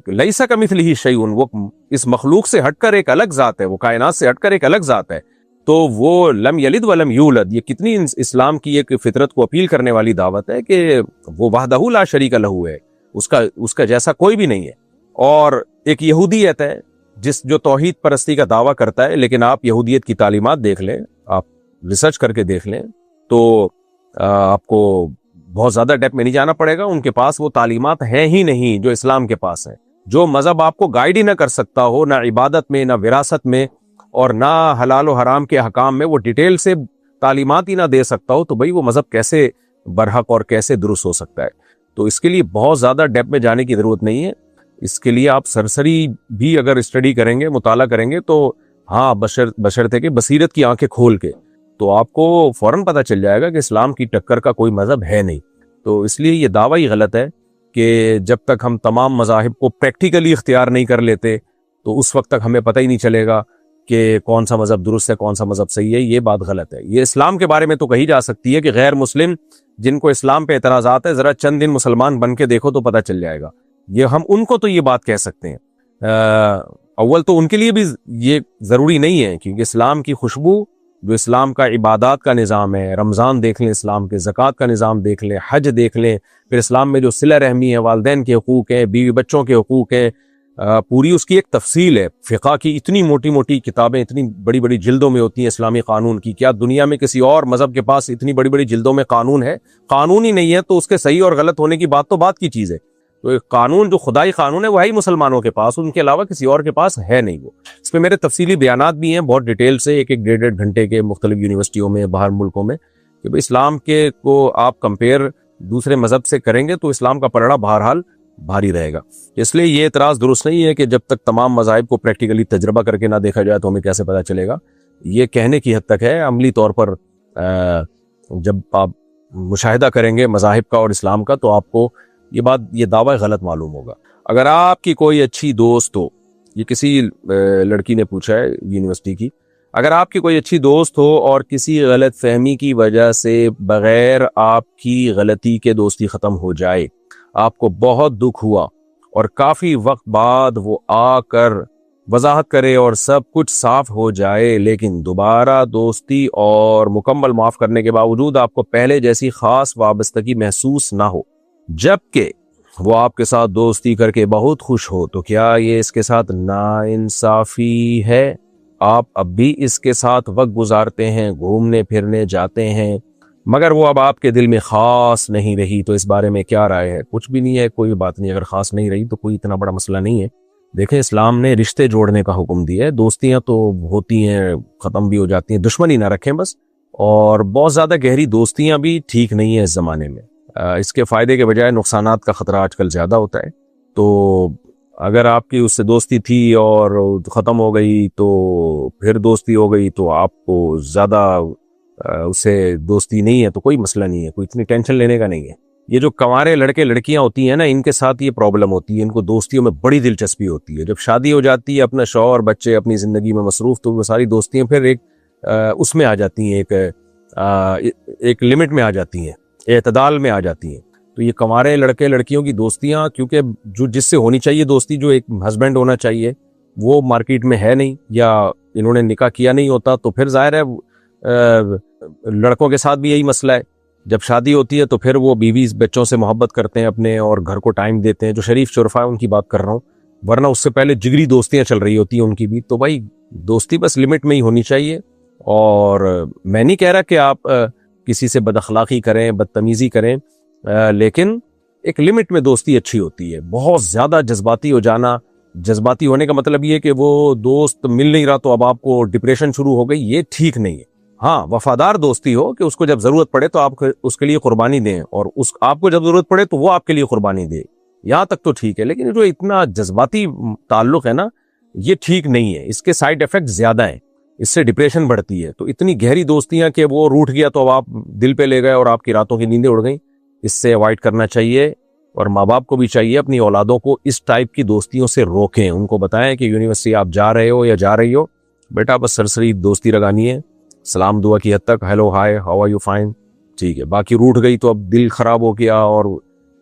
لیس کمثلہ شیء, وہ اس مخلوق سے ہٹ کر ایک الگ ذات ہے, وہ کائنات سے ہٹ کر ایک الگ ذات ہے. تو وہ لم یلد ولم یولد, یہ کتنی اسلام کی ایک فطرت کو اپیل کرنے والی دعوت ہے کہ وہ وحدہ لا شریک لہ ہے, اس کا جیسا کوئی بھی نہیں ہے. اور ایک یہودیت ہے جو توحید پرستی کا دعویٰ کرتا ہے, لیکن آپ یہودیت کی تعلیمات دیکھ لیں, آپ ریسرچ کر کے دیکھ لیں, تو آپ کو بہت زیادہ ڈیپ میں نہیں جانا پڑے گا. ان کے پاس وہ تعلیمات ہیں ہی نہیں جو اسلام کے پاس ہیں. جو مذہب آپ کو گائیڈ ہی نہ کر سکتا ہو, نہ عبادت میں, نہ وراثت میں, اور نہ حلال و حرام کے احکام میں, وہ ڈیٹیل سے تعلیمات ہی نہ دے سکتا ہو, تو بھئی وہ مذہب کیسے برحق اور کیسے درست ہو سکتا ہے؟ تو اس کے لیے بہت زیادہ ڈیپ میں جانے کی ضرورت نہیں ہے. اس کے لیے آپ سرسری بھی اگر اسٹڈی کریں گے, مطالعہ کریں گے, تو ہاں بشرطے کہ بصیرت کی آنکھیں کھول کے, تو آپ کو فوراً پتہ چل جائے گا کہ اسلام کی ٹکر کا کوئی مذہب ہے نہیں. تو اس لیے یہ دعویٰ ہی غلط ہے کہ جب تک ہم تمام مذاہب کو پریکٹیکلی اختیار نہیں کر لیتے تو اس وقت تک ہمیں پتہ ہی نہیں چلے گا کہ کون سا مذہب درست ہے, کون سا مذہب صحیح ہے. یہ بات غلط ہے. یہ اسلام کے بارے میں تو کہی جا سکتی ہے کہ غیر مسلم جن کو اسلام پہ اعتراضات ہے, ذرا چند دن مسلمان بن کے دیکھو تو پتہ چل جائے گا. یہ ہم ان کو تو یہ بات کہہ سکتے ہیں. اول تو ان کے لیے بھی یہ ضروری نہیں ہے, کیونکہ اسلام کی خوشبو جو اسلام کا عبادات کا نظام ہے, رمضان دیکھ لیں, اسلام کے زکوٰۃ کا نظام دیکھ لیں, حج دیکھ لیں, پھر اسلام میں جو صلہ رحمی ہے, والدین کے حقوق ہیں, بیوی بچوں کے حقوق ہیں, پوری اس کی ایک تفصیل ہے. فقہ کی اتنی موٹی موٹی کتابیں اتنی بڑی بڑی جلدوں میں ہوتی ہیں اسلامی قانون کی. کیا دنیا میں کسی اور مذہب کے پاس اتنی بڑی بڑی جلدوں میں قانون ہے؟ قانون ہی نہیں ہے, تو اس کے صحیح اور غلط ہونے کی بات تو بات کی چیز ہے. تو ایک قانون جو خدائی قانون ہے وہ ہے ہی مسلمانوں کے پاس, ان کے علاوہ کسی اور کے پاس ہے نہیں. وہ اس پہ میرے تفصیلی بیانات بھی ہیں بہت ڈیٹیل سے, ایک ڈیڑھ گھنٹے کے مختلف یونیورسٹیوں میں, باہر ملکوں میں, کہ بھئی اسلام کے کو آپ کمپیئر دوسرے مذہب سے کریں گے تو اسلام کا پلڑا بہرحال بھاری رہے گا. اس لیے یہ اعتراض درست نہیں ہے کہ جب تک تمام مذاہب کو پریکٹیکلی تجربہ کر کے نہ دیکھا جائے تو ہمیں کیسے پتہ چلے گا. یہ کہنے کی حد تک ہے. عملی طور پر جب آپ مشاہدہ کریں گے مذاہب کا اور اسلام کا, تو آپ کو یہ دعویٰ غلط معلوم ہوگا. اگر آپ کی کوئی اچھی دوست ہو, یہ کسی لڑکی نے پوچھا ہے یونیورسٹی کی, اگر آپ کی کوئی اچھی دوست ہو اور کسی غلط فہمی کی وجہ سے بغیر آپ کی غلطی کے دوستی ختم ہو جائے, آپ کو بہت دکھ ہوا اور کافی وقت بعد وہ آ کر وضاحت کرے اور سب کچھ صاف ہو جائے, لیکن دوبارہ دوستی اور مکمل معاف کرنے کے باوجود آپ کو پہلے جیسی خاص وابستگی محسوس نہ ہو, جبکہ وہ آپ کے ساتھ دوستی کر کے بہت خوش ہو, تو کیا یہ اس کے ساتھ ناانصافی ہے؟ آپ اب بھی اس کے ساتھ وقت گزارتے ہیں, گھومنے پھرنے جاتے ہیں, مگر وہ اب آپ کے دل میں خاص نہیں رہی, تو اس بارے میں کیا رائے ہے؟ کچھ بھی نہیں ہے, کوئی بات نہیں. اگر خاص نہیں رہی تو کوئی اتنا بڑا مسئلہ نہیں ہے. دیکھیں, اسلام نے رشتے جوڑنے کا حکم دیا ہے. دوستیاں تو ہوتی ہیں, ختم بھی ہو جاتی ہیں, دشمنی نہ رکھیں بس. اور بہت زیادہ گہری دوستیاں بھی ٹھیک نہیں ہیں اس زمانے میں. اس کے فائدے کے بجائے نقصانات کا خطرہ آج کل زیادہ ہوتا ہے. تو اگر آپ کی اس سے دوستی تھی اور ختم ہو گئی, تو پھر دوستی ہو گئی, تو آپ کو زیادہ اس سے دوستی نہیں ہے تو کوئی مسئلہ نہیں ہے, کوئی اتنی ٹینشن لینے کا نہیں ہے. یہ جو کنوارے لڑکے لڑکیاں ہوتی ہیں نا, ان کے ساتھ یہ پرابلم ہوتی ہے. ان کو دوستیوں میں بڑی دلچسپی ہوتی ہے. جب شادی ہو جاتی ہے, اپنا شوہر بچے اپنی زندگی میں مصروف, تو وہ ساری دوستیاں پھر ایک اس میں آ جاتی ہیں, ایک لمٹ میں آ جاتی ہیں, اعتدال میں آ جاتی ہیں. تو یہ کنوارے لڑکے لڑکیوں کی دوستیاں, کیونکہ جو جس سے ہونی چاہیے دوستی, جو ایک ہسبینڈ ہونا چاہیے, وہ مارکیٹ میں ہے نہیں, یا انہوں نے نکاح کیا نہیں ہوتا, تو پھر ظاہر ہے لڑکوں کے ساتھ بھی یہی مسئلہ ہے جب شادی ہوتی ہے تو پھر وہ بیوی بچوں سے محبت کرتے ہیں اپنے اور گھر کو ٹائم دیتے ہیں. جو شریف شرفا ان کی بات کر رہا ہوں, ورنہ اس سے پہلے جگری دوستیاں چل رہی ہوتی ہیں ان کی بھی. تو بھائی دوستی بس لمٹ میں ہی ہونی چاہیے. اور میں نہیں کہہ رہا کہ آپ کسی سے بد اخلاقی کریں, بدتمیزی کریں, لیکن ایک لمٹ میں دوستی اچھی ہوتی ہے. بہت زیادہ جذباتی ہو جانا, جذباتی ہونے کا مطلب یہ کہ وہ دوست مل نہیں رہا تو اب آپ کو ڈپریشن شروع ہو گئی, یہ ٹھیک نہیں ہے. ہاں وفادار دوستی ہو کہ اس کو جب ضرورت پڑے تو آپ اس کے لیے قربانی دیں, اور آپ کو جب ضرورت پڑے تو وہ آپ کے لیے قربانی دے, یہاں تک تو ٹھیک ہے. لیکن جو اتنا جذباتی تعلق ہے نا, یہ ٹھیک نہیں ہے. اس کے سائیڈ ایفیکٹ زیادہ ہیں, اس سے ڈپریشن بڑھتی ہے. تو اتنی گہری دوستیاں کہ وہ روٹھ گیا تو اب آپ دل پہ لے گئے اور آپ کی راتوں کی نیندیں اڑ گئیں, اس سے اوائڈ کرنا چاہیے. اور ماں باپ کو بھی چاہیے اپنی اولادوں کو اس ٹائپ کی دوستیوں سے روکیں. ان کو بتائیں کہ یونیورسٹی آپ جا رہے ہو یا جا رہی ہو, بیٹا بس سرسری دوستی لگانی ہے, سلام دعا کی حد تک, hello hi how are you fine, ٹھیک ہے. باقی روٹھ گئی تو اب دل خراب ہو گیا, اور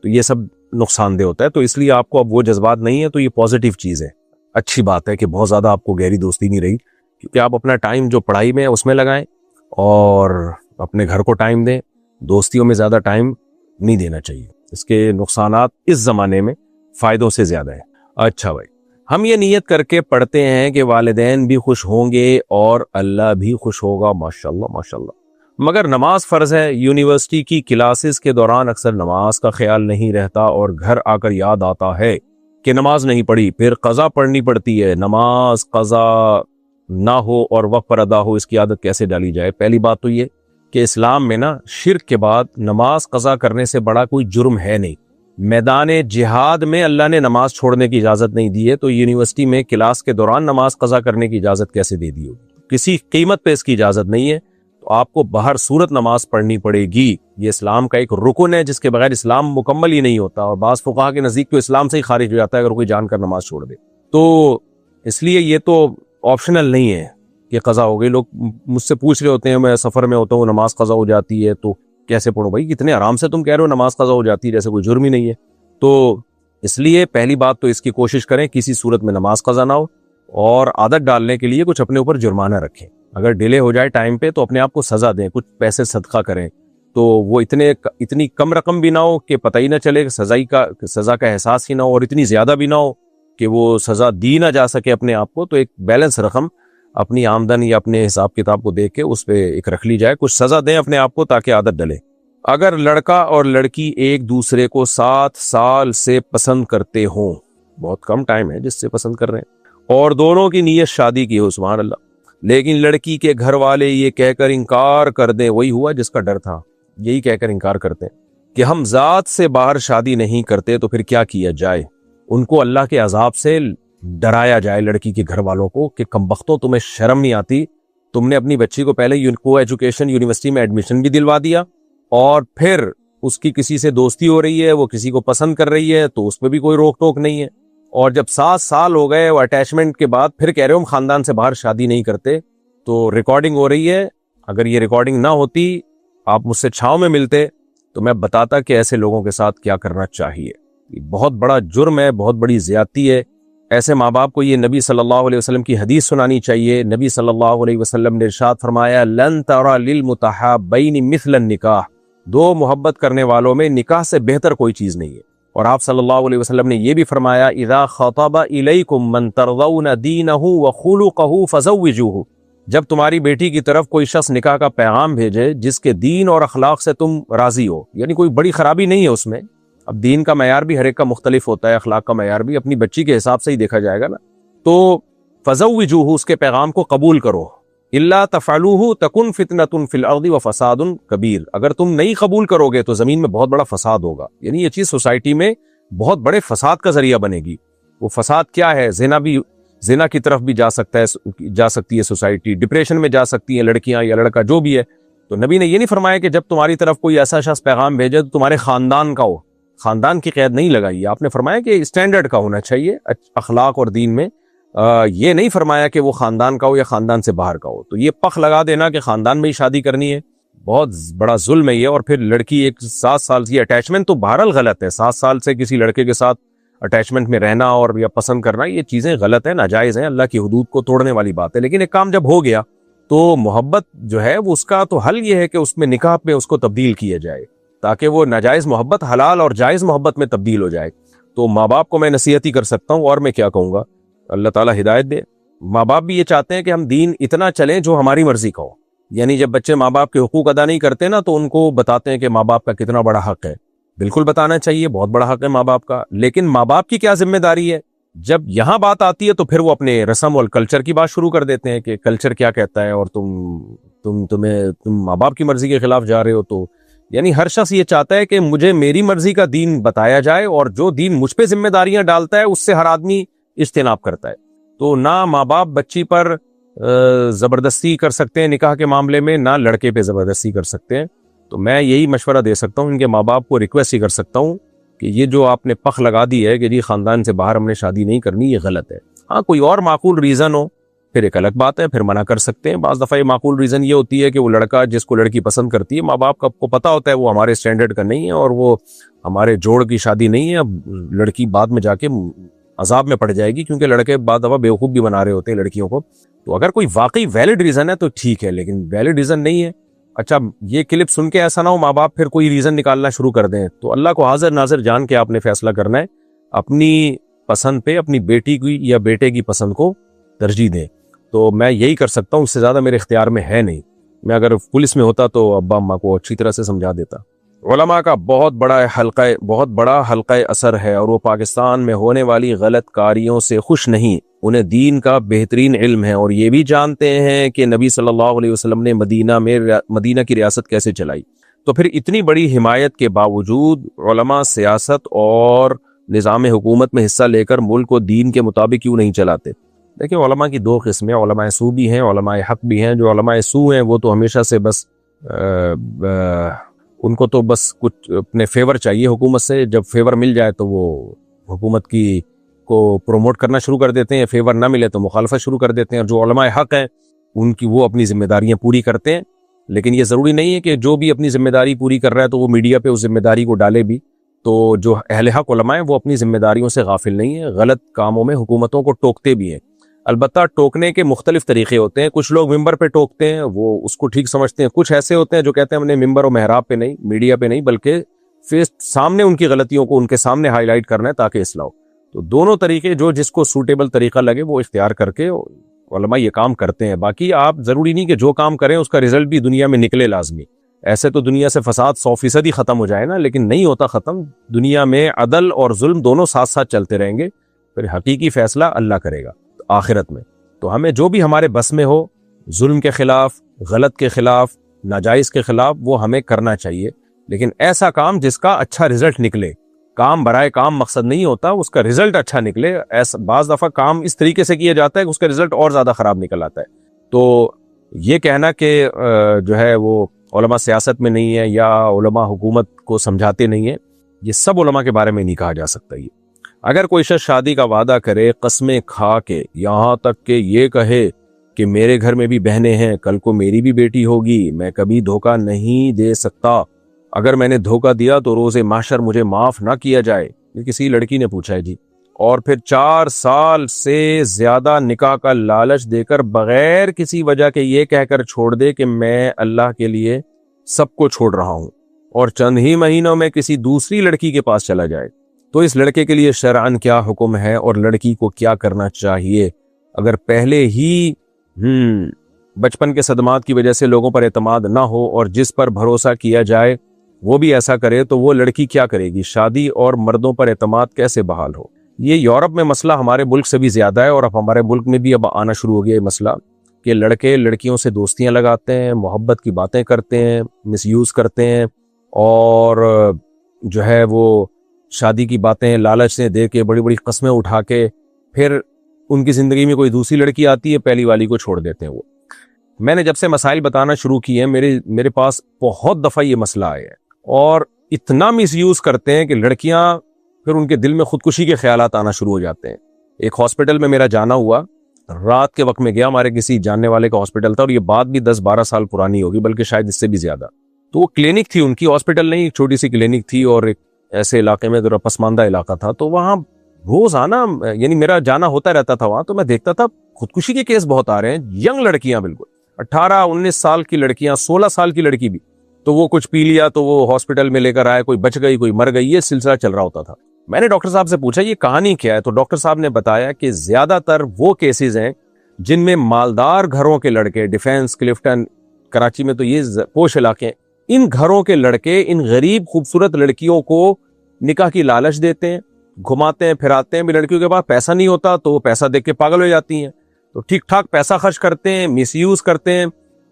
تو یہ سب نقصان دہ ہوتا ہے. تو اس لیے آپ کو اب وہ جذبات نہیں ہے, تو یہ پازیٹیو چیز ہے. اچھی بات ہے کہ بہت زیادہ آپ کو گہری دوستی نہیں رہی, کیونکہ آپ اپنا ٹائم جو پڑھائی میں ہے اس میں لگائیں اور اپنے گھر کو ٹائم دیں. دوستیوں میں زیادہ ٹائم نہیں دینا چاہیے, اس کے نقصانات اس زمانے میں فائدوں سے زیادہ ہیں. اچھا بھائی, ہم یہ نیت کر کے پڑھتے ہیں کہ والدین بھی خوش ہوں گے اور اللہ بھی خوش ہوگا. ماشاءاللہ ماشاءاللہ. مگر نماز فرض ہے. یونیورسٹی کی کلاسز کے دوران اکثر نماز کا خیال نہیں رہتا اور گھر آ کر یاد آتا ہے کہ نماز نہیں پڑھی, پھر قضا پڑھنی پڑتی ہے. نماز قضا نہ ہو اور وقت پر ادا ہو, اس کی عادت کیسے ڈالی جائے؟ پہلی بات تو یہ کہ اسلام میں نا شرک کے بعد نماز قضا کرنے سے بڑا کوئی جرم ہے نہیں. میدان جہاد میں اللہ نے نماز چھوڑنے کی اجازت نہیں دی ہے, تو یونیورسٹی میں کلاس کے دوران نماز قضا کرنے کی اجازت کیسے دے دی ہوگی؟ کسی قیمت پہ اس کی اجازت نہیں ہے. تو آپ کو بہر صورت نماز پڑھنی پڑے گی. یہ اسلام کا ایک رکن ہے جس کے بغیر اسلام مکمل ہی نہیں ہوتا, اور بعض فقہا کے نزدیک تو اسلام سے ہی خارج ہو جاتا ہے اگر کوئی جان کر نماز چھوڑ دے. تو اس لیے یہ تو آپشنل نہیں ہے کہ قضا ہو گئی. لوگ مجھ سے پوچھ رہے ہوتے ہیں, میں سفر میں ہوتا ہوں, نماز قضا ہو جاتی ہے تو کیسے پڑھو؟ بھائی کتنے آرام سے تم کہہ رہے ہو نماز قضا ہو جاتی ہے, جیسے کوئی جرم ہی نہیں ہے. تو اس لیے پہلی بات تو اس کی کوشش کریں کسی صورت میں نماز قضا نہ ہو, اور عادت ڈالنے کے لیے کچھ اپنے اوپر جرمانہ رکھیں. اگر ڈیلے ہو جائے ٹائم پہ تو اپنے آپ کو سزا دیں, کچھ پیسے صدقہ کریں, تو وہ اتنی کم رقم بھی نہ ہو کہ پتہ ہی نہ چلے, سزا کا احساس ہی نہ ہو, اور اتنی زیادہ بھی نہ ہو کہ وہ سزا دی نہ جا سکے اپنے آپ کو. تو ایک بیلنس رقم اپنی آمدن یا اپنے حساب کتاب کو دیکھ کے اس پہ ایک رکھ لی جائے. کچھ سزا دیں اپنے آپ کو تاکہ عادت ڈلے. اگر لڑکا اور لڑکی ایک دوسرے کو 7 سال سے پسند کرتے ہوں, بہت کم ٹائم ہے جس سے پسند کر رہے ہیں, اور دونوں کی نیت شادی کی ہو, سبحان اللہ, لیکن لڑکی کے گھر والے یہ کہہ کر انکار کر دیں, وہی ہوا جس کا ڈر تھا, یہی کہہ کر انکار کرتے ہیں کہ ہم ذات سے باہر شادی نہیں کرتے, تو پھر کیا کیا جائے؟ ان کو اللہ کے عذاب سے ڈرایا جائے, لڑکی کے گھر والوں کو, کہ کمبختوں تمہیں شرم نہیں آتی, تم نے اپنی بچی کو پہلے کو ایجوکیشن یونیورسٹی میں ایڈمیشن بھی دلوا دیا, اور پھر اس کی کسی سے دوستی ہو رہی ہے, وہ کسی کو پسند کر رہی ہے, تو اس پہ بھی کوئی روک ٹوک نہیں ہے. اور جب 7 سال ہو گئے وہ اٹیچمنٹ کے بعد پھر کہہ رہے ہو ہم خاندان سے باہر شادی نہیں کرتے, تو ریکارڈنگ ہو رہی ہے. اگر یہ ریکارڈنگ نہ ہوتی, آپ مجھ سے چھاؤں میں ملتے, تو میں بتاتا کہ ایسے لوگوں کے ساتھ کیا کرنا چاہیے. یہ بہت بڑا جرم ہے, بہت بڑی زیادتی ہے. ایسے ماں باپ کو یہ نبی صلی اللہ علیہ وسلم کی حدیث سنانی چاہیے. نبی صلی اللہ علیہ وسلم نے ارشاد فرمایا, لن ترى للمتحابین مثل النکاح, 2 محبت کرنے والوں میں نکاح سے بہتر کوئی چیز نہیں ہے. اور آپ صلی اللہ علیہ وسلم نے یہ بھی فرمایا, اذا خطب الیکم من ترضون دینہ وخلقہ فزوجوہ, جب تمہاری بیٹی کی طرف کوئی شخص نکاح کا پیغام بھیجے جس کے دین اور اخلاق سے تم راضی ہو, یعنی کوئی بڑی خرابی نہیں ہے اس میں. اب دین کا معیار بھی ہر ایک کا مختلف ہوتا ہے, اخلاق کا معیار بھی اپنی بچی کے حساب سے ہی دیکھا جائے گا نا. تو فزوجوہ, اس کے پیغام کو قبول کرو. الا تفعلوہ تکن فتنۃ فی الارض وفساد کبیر, اگر تم نہیں قبول کرو گے تو زمین میں بہت بڑا فساد ہوگا. یعنی یہ چیز سوسائٹی میں بہت بڑے فساد کا ذریعہ بنے گی. وہ فساد کیا ہے؟ زنا کی طرف بھی جا سکتی ہے سوسائٹی, ڈپریشن میں جا سکتی ہیں لڑکیاں یا لڑکا جو بھی ہے. تو نبی نے یہ نہیں فرمایا کہ جب تمہاری طرف کوئی ایسا شخص پیغام بھیجے تو تمہارے خاندان کا ہو, خاندان کی قید نہیں لگائی. آپ نے فرمایا کہ اسٹینڈرڈ کا ہونا چاہیے اخلاق اور دین میں, یہ نہیں فرمایا کہ وہ خاندان کا ہو یا خاندان سے باہر کا ہو. تو یہ پخ لگا دینا کہ خاندان میں ہی شادی کرنی ہے, بہت بڑا ظلم ہے یہ. اور پھر لڑکی ایک 7 سال کی اٹیچمنٹ تو بہرحال غلط ہے, 7 سال سے کسی لڑکے کے ساتھ اٹیچمنٹ میں رہنا اور یا پسند کرنا, یہ چیزیں غلط ہیں, ناجائز ہیں, اللہ کی حدود کو توڑنے والی بات ہے. لیکن ایک کام جب ہو گیا تو محبت جو ہے وہ اس کا تو حل یہ ہے کہ اس میں نکاح پہ اس کو تبدیل کیا جائے تاکہ وہ ناجائز محبت حلال اور جائز محبت میں تبدیل ہو جائے. تو ماں باپ کو میں نصیحت ہی کر سکتا ہوں, اور میں کیا کہوں گا, اللہ تعالیٰ ہدایت دے. ماں باپ بھی یہ چاہتے ہیں کہ ہم دین اتنا چلیں جو ہماری مرضی کا ہو. یعنی جب بچے ماں باپ کے حقوق ادا نہیں کرتے نا تو ان کو بتاتے ہیں کہ ماں باپ کا کتنا بڑا حق ہے. بالکل بتانا چاہیے, بہت بڑا حق ہے ماں باپ کا, لیکن ماں باپ کی کیا ذمہ داری ہے؟ جب یہاں بات آتی ہے تو پھر وہ اپنے رسم اور کلچر کی بات شروع کر دیتے ہیں کہ کلچر کیا کہتا ہے اور تم ماں باپ کی مرضی کے خلاف جا رہے ہو. تو یعنی ہر شخص یہ چاہتا ہے کہ مجھے میری مرضی کا دین بتایا جائے, اور جو دین مجھ پہ ذمہ داریاں ڈالتا ہے اس سے ہر آدمی اجتناب کرتا ہے. تو نہ ماں باپ بچی پر زبردستی کر سکتے ہیں نکاح کے معاملے میں, نہ لڑکے پہ زبردستی کر سکتے ہیں. تو میں یہی مشورہ دے سکتا ہوں ان کے ماں باپ کو, ریکویسٹ ہی کر سکتا ہوں کہ یہ جو آپ نے پخ لگا دی ہے کہ جی خاندان سے باہر ہم نے شادی نہیں کرنی, یہ غلط ہے. ہاں کوئی اور معقول ریزن ہو پھر ایک الگ بات ہے, پھر منع کر سکتے ہیں. بعض دفعہ یہ معقول ریزن یہ ہوتی ہے کہ وہ لڑکا جس کو لڑکی پسند کرتی ہے, ماں باپ کو پتہ ہوتا ہے وہ ہمارے اسٹینڈرڈ کا نہیں ہے اور وہ ہمارے جوڑ کی شادی نہیں ہے. اب لڑکی بعد میں جا کے عذاب میں پڑ جائے گی, کیونکہ لڑکے بعض دفعہ بیوقوف بھی بنا رہے ہوتے ہیں لڑکیوں کو. تو اگر کوئی واقعی ویلڈ ریزن ہے تو ٹھیک ہے, لیکن ویلڈ ریزن نہیں ہے. اچھا یہ کلپ سن کے ایسا نہ ہو ماں باپ پھر کوئی ریزن نکالنا شروع کر دیں. تو اللہ کو حاضر ناظر جان کے آپ نے فیصلہ کرنا ہے, اپنی پسند پہ اپنی بیٹی کی یا بیٹے کی پسند کو ترجیح دیں. تو میں یہی کر سکتا ہوں, اس سے زیادہ میرے اختیار میں ہے نہیں. میں اگر پولیس میں ہوتا تو ابا اماں کو اچھی طرح سے سمجھا دیتا. علماء کا بہت بڑا حلقہ اثر ہے, اور وہ پاکستان میں ہونے والی غلط کاریوں سے خوش نہیں. انہیں دین کا بہترین علم ہے, اور یہ بھی جانتے ہیں کہ نبی صلی اللہ علیہ وسلم نے مدینہ کی ریاست کیسے چلائی. تو پھر اتنی بڑی حمایت کے باوجود علماء سیاست اور نظام حکومت میں حصہ لے کر ملک کو دین کے مطابق کیوں نہیں چلاتے؟ دیکھیں علماء کی دو قسمیں, علماء سو بھی ہیں, علماء حق بھی ہیں. جو علماء سو ہیں وہ تو ہمیشہ سے بس ان کو تو بس کچھ اپنے فیور چاہیے حکومت سے, جب فیور مل جائے تو وہ حکومت کو پروموٹ کرنا شروع کر دیتے ہیں, فیور نہ ملے تو مخالفت شروع کر دیتے ہیں. اور جو علماء حق ہیں ان کی وہ اپنی ذمہ داریاں پوری کرتے ہیں, لیکن یہ ضروری نہیں ہے کہ جو بھی اپنی ذمہ داری پوری کر رہا ہے تو وہ میڈیا پہ اس ذمہ داری کو ڈالے بھی. تو جو اہل حق علماء ہیں وہ اپنی ذمہ داریوں سے غافل نہیں ہیں, غلط کاموں میں حکومتوں کو ٹوکتے بھی ہیں. البتہ ٹوکنے کے مختلف طریقے ہوتے ہیں. کچھ لوگ ممبر پہ ٹوکتے ہیں, وہ اس کو ٹھیک سمجھتے ہیں. کچھ ایسے ہوتے ہیں جو کہتے ہیں ہم نے ممبر و محراب پہ نہیں, میڈیا پہ نہیں, بلکہ سامنے ان کی غلطیوں کو ان کے سامنے ہائی لائٹ کرنا ہے تاکہ اصلاح ہو. تو دونوں طریقے جو جس کو سوٹیبل طریقہ لگے وہ اختیار کر کے علماء یہ کام کرتے ہیں. باقی آپ ضروری نہیں کہ جو کام کریں اس کا رزلٹ بھی دنیا میں نکلے لازمی. ایسے تو دنیا سے فساد 100% ہی ختم ہو جائے نا, لیکن نہیں ہوتا ختم. دنیا میں عدل اور ظلم دونوں ساتھ ساتھ چلتے رہیں گے, پھر حقیقی فیصلہ اللہ کرے گا آخرت میں. تو ہمیں جو بھی ہمارے بس میں ہو, ظلم کے خلاف, غلط کے خلاف, ناجائز کے خلاف, وہ ہمیں کرنا چاہیے. لیکن ایسا کام جس کا اچھا رزلٹ نکلے. کام برائے کام مقصد نہیں ہوتا, اس کا رزلٹ اچھا نکلے. ایسا بعض دفعہ کام اس طریقے سے کیا جاتا ہے کہ اس کا رزلٹ اور زیادہ خراب نکل آتا ہے. تو یہ کہنا کہ جو ہے وہ علماء سیاست میں نہیں ہے یا علماء حکومت کو سمجھاتے نہیں ہیں, یہ سب علماء کے بارے میں نہیں کہا جا سکتا. یہ اگر کوئی شخص شادی کا وعدہ کرے قسمیں کھا کے, یہاں تک کہ یہ کہے کہ میرے گھر میں بھی بہنیں ہیں, کل کو میری بھی بیٹی ہوگی, میں کبھی دھوکہ نہیں دے سکتا. اگر میں نے دھوکہ دیا تو روز محشر مجھے معاف نہ کیا جائے. یہ کسی لڑکی نے پوچھا ہے جی. اور پھر 4 سال سے زیادہ نکاح کا لالچ دے کر بغیر کسی وجہ کے یہ کہہ کر چھوڑ دے کہ میں اللہ کے لیے سب کو چھوڑ رہا ہوں, اور چند ہی مہینوں میں کسی دوسری لڑکی کے پاس چلا جائے, تو اس لڑکے کے لیے شرعاً کیا حکم ہے اور لڑکی کو کیا کرنا چاہیے؟ اگر پہلے ہی بچپن کے صدمات کی وجہ سے لوگوں پر اعتماد نہ ہو اور جس پر بھروسہ کیا جائے وہ بھی ایسا کرے, تو وہ لڑکی کیا کرے گی؟ شادی اور مردوں پر اعتماد کیسے بحال ہو؟ یہ یورپ میں مسئلہ ہمارے ملک سے بھی زیادہ ہے, اور اب ہمارے ملک میں بھی اب آنا شروع ہو گیا یہ مسئلہ کہ لڑکے لڑکیوں سے دوستیاں لگاتے ہیں, محبت کی باتیں کرتے ہیں, مس یوز کرتے ہیں, اور جو ہے وہ شادی کی باتیں لالچ سے دے کے بڑی بڑی قسمیں اٹھا کے پھر ان کی زندگی میں کوئی دوسری لڑکی آتی ہے, پہلی والی کو چھوڑ دیتے ہیں. وہ میں نے جب سے مسائل بتانا شروع کیے ہیں میرے پاس بہت دفعہ یہ مسئلہ آیا ہے, اور اتنا مس یوز کرتے ہیں کہ لڑکیاں پھر ان کے دل میں خودکشی کے خیالات آنا شروع ہو جاتے ہیں. ایک ہاسپٹل میں میرا جانا ہوا, رات کے وقت میں گیا, ہمارے کسی جاننے والے کا ہاسپٹل تھا, اور یہ بات بھی 10-12 سال پرانی ہوگی, بلکہ شاید اس سے بھی زیادہ. تو وہ کلینک تھی ان کی, ہاسپٹل نہیں, ایک چھوٹی سی کلینک تھی, اور ایک ایسے علاقے میں ذرا پسماندہ علاقہ تھا. تو وہاں روز آنا, یعنی میرا جانا ہوتا رہتا تھا وہاں, تو میں دیکھتا تھا خودکشی کے کیس بہت آ رہے ہیں, ینگ لڑکیاں بالکل 18-19 سال کی لڑکیاں، 16 سال کی لڑکی بھی، تو وہ کچھ پی لیا تو وہ ہاسپٹل میں لے کر آئے، کوئی بچ گئی کوئی مر گئی، یہ سلسلہ چل رہا ہوتا تھا۔ میں نے ڈاکٹر صاحب سے پوچھا یہ کہانی کیا ہے، تو ڈاکٹر صاحب نے بتایا کہ زیادہ تر وہ کیسز ہیں جن میں مالدار گھروں کے لڑکے، ڈیفینس، کلفٹن، کراچی میں تو یہ پوش علاقے ہیں، ان گھروں کے لڑکے ان غریب خوبصورت لڑکیوں کو نکاح کی لالچ دیتے ہیں، گھماتے ہیں پھراتے ہیں، بھی لڑکیوں کے پاس پیسہ نہیں ہوتا تو وہ پیسہ دیکھ کے پاگل ہو جاتی ہیں، تو ٹھیک ٹھاک پیسہ خرچ کرتے ہیں، مس یوز کرتے ہیں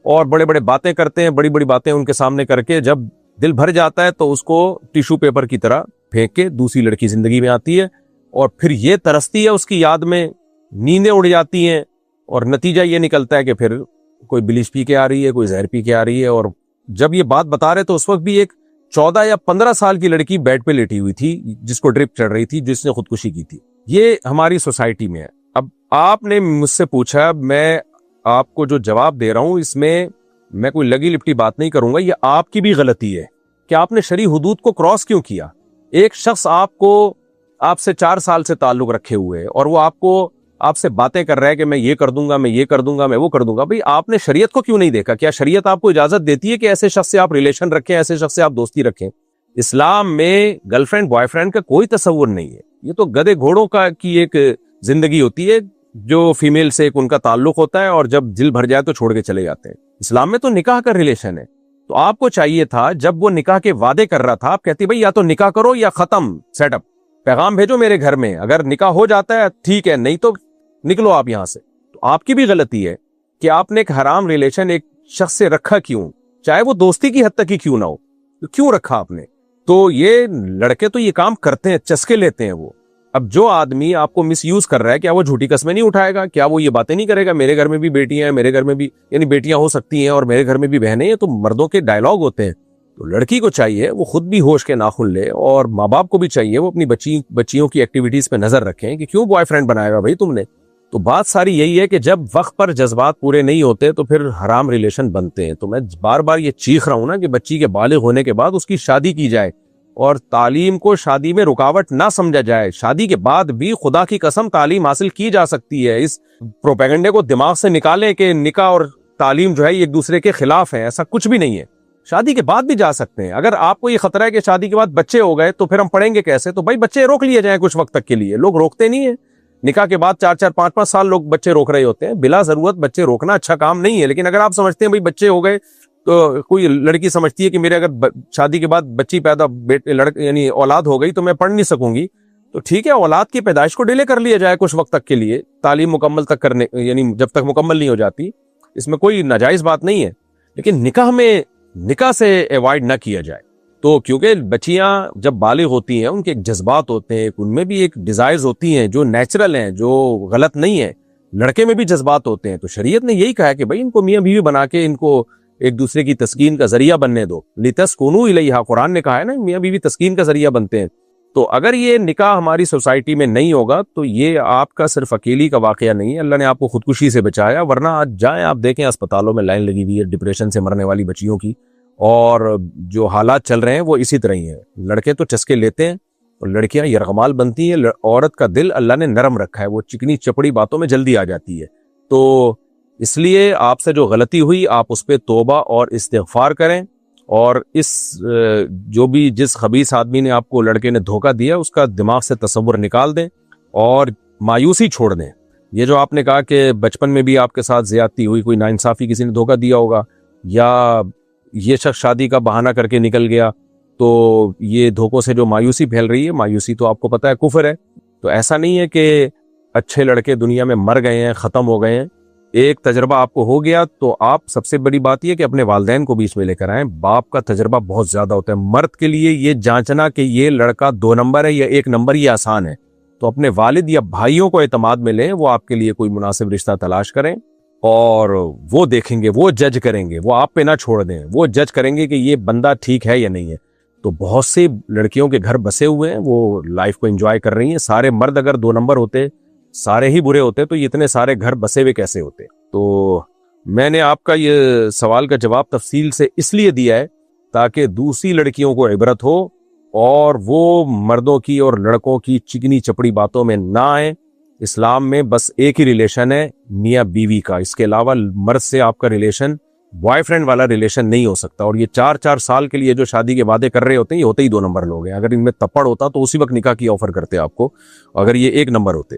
اور بڑے بڑے باتیں کرتے ہیں، بڑی بڑی باتیں ان کے سامنے کر کے جب دل بھر جاتا ہے تو اس کو ٹیشو پیپر کی طرح پھینک کے دوسری لڑکی زندگی میں آتی ہے، اور پھر یہ ترستی ہے اس کی یاد میں، نیندیں اڑ جاتی ہیں، اور نتیجہ یہ نکلتا ہے کہ پھر کوئی بلیچ پی کے آ رہی ہے، کوئی زہر پی کے آ رہی ہے۔ اور جب یہ بات بتا رہے تو اس وقت بھی ایک 14 یا 15 سال کی لڑکی بیڈ پہ لیٹی ہوئی تھی جس کو ڈرپ چڑھ رہی تھی، جس نے خودکشی کی تھی۔ یہ ہماری سوسائٹی میں ہے۔ اب آپ نے مجھ سے پوچھا، میں آپ کو جو جواب دے رہا ہوں اس میں میں کوئی لگی لپٹی بات نہیں کروں گا، یہ آپ کی بھی غلطی ہے کہ آپ نے شرعی حدود کو کراس کیوں کیا۔ ایک شخص آپ سے 4 سال سے تعلق رکھے ہوئے اور وہ آپ سے باتیں کر رہا ہے کہ میں یہ کر دوں گا، میں یہ کر دوں گا، میں وہ کر دوں گا، بھئی آپ نے شریعت کو کیوں نہیں دیکھا؟ کیا شریعت آپ کو اجازت دیتی ہے کہ ایسے شخص سے آپ ریلیشن رکھیں، ایسے شخص سے آپ دوستی رکھیں؟ اسلام میں گرل فرینڈ بوائے فرینڈ کا کوئی تصور نہیں ہے، یہ تو گدھے گھوڑوں کی ایک زندگی ہوتی ہے جو فیمیل سے ایک ان کا تعلق ہوتا ہے اور جب دل بھر جائے تو چھوڑ کے چلے جاتے ہیں۔ اسلام میں تو نکاح کا ریلیشن ہے، تو آپ کو چاہیے تھا جب وہ نکاح کے وعدے کر رہا تھا آپ کہتی بھئی یا تو نکاح کرو یا ختم، سیٹ اپ، پیغام بھیجو میرے گھر میں، اگر نکاح ہو جاتا ہے ٹھیک ہے، نہیں تو نکلو آپ یہاں سے۔ تو آپ کی بھی غلطی ہے کہ آپ نے ایک حرام ریلیشن ایک شخص سے رکھا کیوں، چاہے وہ دوستی کی حد تک ہی کیوں نہ ہو، تو کیوں رکھا آپ نے؟ تو یہ لڑکے تو یہ کام کرتے ہیں، چسکے لیتے ہیں وہ۔ اب جو آدمی آپ کو مس یوز کر رہا ہے، کیا وہ جھوٹی قسمیں نہیں اٹھائے گا؟ کیا وہ یہ باتیں نہیں کرے گا میرے گھر میں بھی بیٹیاں ہیں، میرے گھر میں بھی یعنی بیٹیاں ہو سکتی ہیں اور میرے گھر میں بھی بہنیں ہیں؟ تو مردوں کے ڈائلاگ ہوتے ہیں۔ تو لڑکی کو چاہیے وہ خود بھی ہوش کے ناخن لے، اور ماں باپ کو بھی چاہیے وہ اپنی بچیوں کی ایکٹیویٹیز پہ نظر رکھیں کہ کیوں بوائے فرینڈ بنایا گا بھائی تم نے۔ تو بات ساری یہی ہے کہ جب وقت پر جذبات پورے نہیں ہوتے تو پھر حرام ریلیشن بنتے ہیں۔ تو میں بار بار یہ چیخ رہا ہوں نا کہ بچی کے بالغ ہونے کے بعد اس کی شادی کی جائے اور تعلیم کو شادی میں رکاوٹ نہ سمجھا جائے۔ شادی کے بعد بھی خدا کی قسم تعلیم حاصل کی جا سکتی ہے۔ اس پروپیگنڈے کو دماغ سے نکالیں کہ نکاح اور تعلیم جو ہے ایک دوسرے کے خلاف ہے، ایسا کچھ بھی نہیں ہے۔ شادی کے بعد بھی جا سکتے ہیں۔ اگر آپ کو یہ خطرہ ہے کہ شادی کے بعد بچے ہو گئے تو پھر ہم پڑھیں گے کیسے، تو بھائی بچے روک لیے جائیں کچھ وقت تک کے لیے۔ لوگ روکتے نہیں ہیں، نکاح کے بعد 4-4 5-5 سال لوگ بچے روک رہے ہوتے ہیں۔ بلا ضرورت بچے روکنا اچھا کام نہیں ہے، لیکن اگر آپ سمجھتے ہیں بھائی بچے ہو گئے تو کوئی لڑکی سمجھتی ہے کہ میرے اگر شادی کے بعد بچی پیدا یعنی اولاد ہو گئی تو میں پڑھ نہیں سکوں گی، تو ٹھیک ہے اولاد کی پیدائش کو ڈیلے کر لیا جائے کچھ وقت تک کے لیے، تعلیم مکمل تک کرنے یعنی جب تک مکمل نہیں ہو جاتی، اس میں کوئی ناجائز بات نہیں ہے۔ لیکن نکاح سے ایوائڈ نہ کیا جائے۔ تو کیونکہ بچیاں جب بالغ ہوتی ہیں ان کے ایک جذبات ہوتے ہیں، ان میں بھی ایک ڈیزائرز ہوتی ہیں جو نیچرل ہیں، جو غلط نہیں ہے۔ لڑکے میں بھی جذبات ہوتے ہیں، تو شریعت نے یہی کہا ہے کہ بھائی ان کو میاں بیوی بنا کے ان کو ایک دوسرے کی تسکین کا ذریعہ بننے دو، لِتَسْكُنُوا إِلَيْهَا، قرآن نے کہا ہے نا میاں بیوی تسکین کا ذریعہ بنتے ہیں۔ تو اگر یہ نکاح ہماری سوسائٹی میں نہیں ہوگا تو یہ آپ کا صرف اکیلی کا واقعہ نہیں ہے، اللہ نے آپ کو خودکشی سے بچایا، ورنہ آج جائیں آپ دیکھیں اسپتالوں میں لائن لگی ہوئی ہے ڈپریشن سے مرنے والی بچیوں کی، اور جو حالات چل رہے ہیں وہ اسی طرح ہی ہیں۔ لڑکے تو چسکے لیتے ہیں اور لڑکیاں یرغمال بنتی ہیں۔ عورت کا دل اللہ نے نرم رکھا ہے، وہ چکنی چپڑی باتوں میں جلدی آ جاتی ہے۔ تو اس لیے آپ سے جو غلطی ہوئی آپ اس پہ توبہ اور استغفار کریں، اور جس خبیث آدمی نے آپ کو لڑکے نے دھوکہ دیا اس کا دماغ سے تصور نکال دیں اور مایوسی چھوڑ دیں۔ یہ جو آپ نے کہا کہ بچپن میں بھی آپ کے ساتھ زیادتی ہوئی، کوئی ناانصافی کسی نے دھوکہ دیا ہوگا، یا یہ شخص شادی کا بہانہ کر کے نکل گیا، تو یہ دھوکوں سے جو مایوسی پھیل رہی ہے، مایوسی تو آپ کو پتہ ہے کفر ہے۔ تو ایسا نہیں ہے کہ اچھے لڑکے دنیا میں مر گئے ہیں، ختم ہو گئے ہیں۔ ایک تجربہ آپ کو ہو گیا تو آپ سب سے بڑی بات یہ کہ اپنے والدین کو بھی اس میں لے کر آئیں۔ باپ کا تجربہ بہت زیادہ ہوتا ہے۔ مرد کے لیے یہ جانچنا کہ یہ لڑکا 2 نمبر ہے یا 1 نمبر، یہ آسان ہے۔ تو اپنے والد یا بھائیوں کو اعتماد میں لیں، وہ آپ کے لیے کوئی مناسب رشتہ تلاش کریں، اور وہ دیکھیں گے، وہ جج کریں گے، وہ آپ پہ نہ چھوڑ دیں، وہ جج کریں گے کہ یہ بندہ ٹھیک ہے یا نہیں ہے۔ تو بہت سے لڑکیوں کے گھر بسے ہوئے ہیں، وہ لائف کو انجوائے کر رہی ہیں۔ سارے مرد اگر 2 نمبر ہوتے، سارے ہی برے ہوتے، تو یہ اتنے سارے گھر بسے ہوئے کیسے ہوتے؟ تو میں نے آپ کا یہ سوال کا جواب تفصیل سے اس لیے دیا ہے تاکہ دوسری لڑکیوں کو عبرت ہو اور وہ مردوں کی اور لڑکوں کی چکنی چپڑی باتوں میں نہ آئیں، اسلام میں بس ایک ہی ریلیشن ہے میاں بیوی کا، اس کے علاوہ مرد سے آپ کا ریلیشن بوائے فرینڈ والا ریلیشن نہیں ہو سکتا. اور یہ 4 سال کے لیے جو شادی کے وعدے کر رہے ہوتے ہیں یہ ہوتے ہی 2 نمبر لوگ ہیں. اگر ان میں تپڑ ہوتا تو اسی وقت نکاح کی آفر کرتے آپ کو، اگر یہ 1 نمبر ہوتے.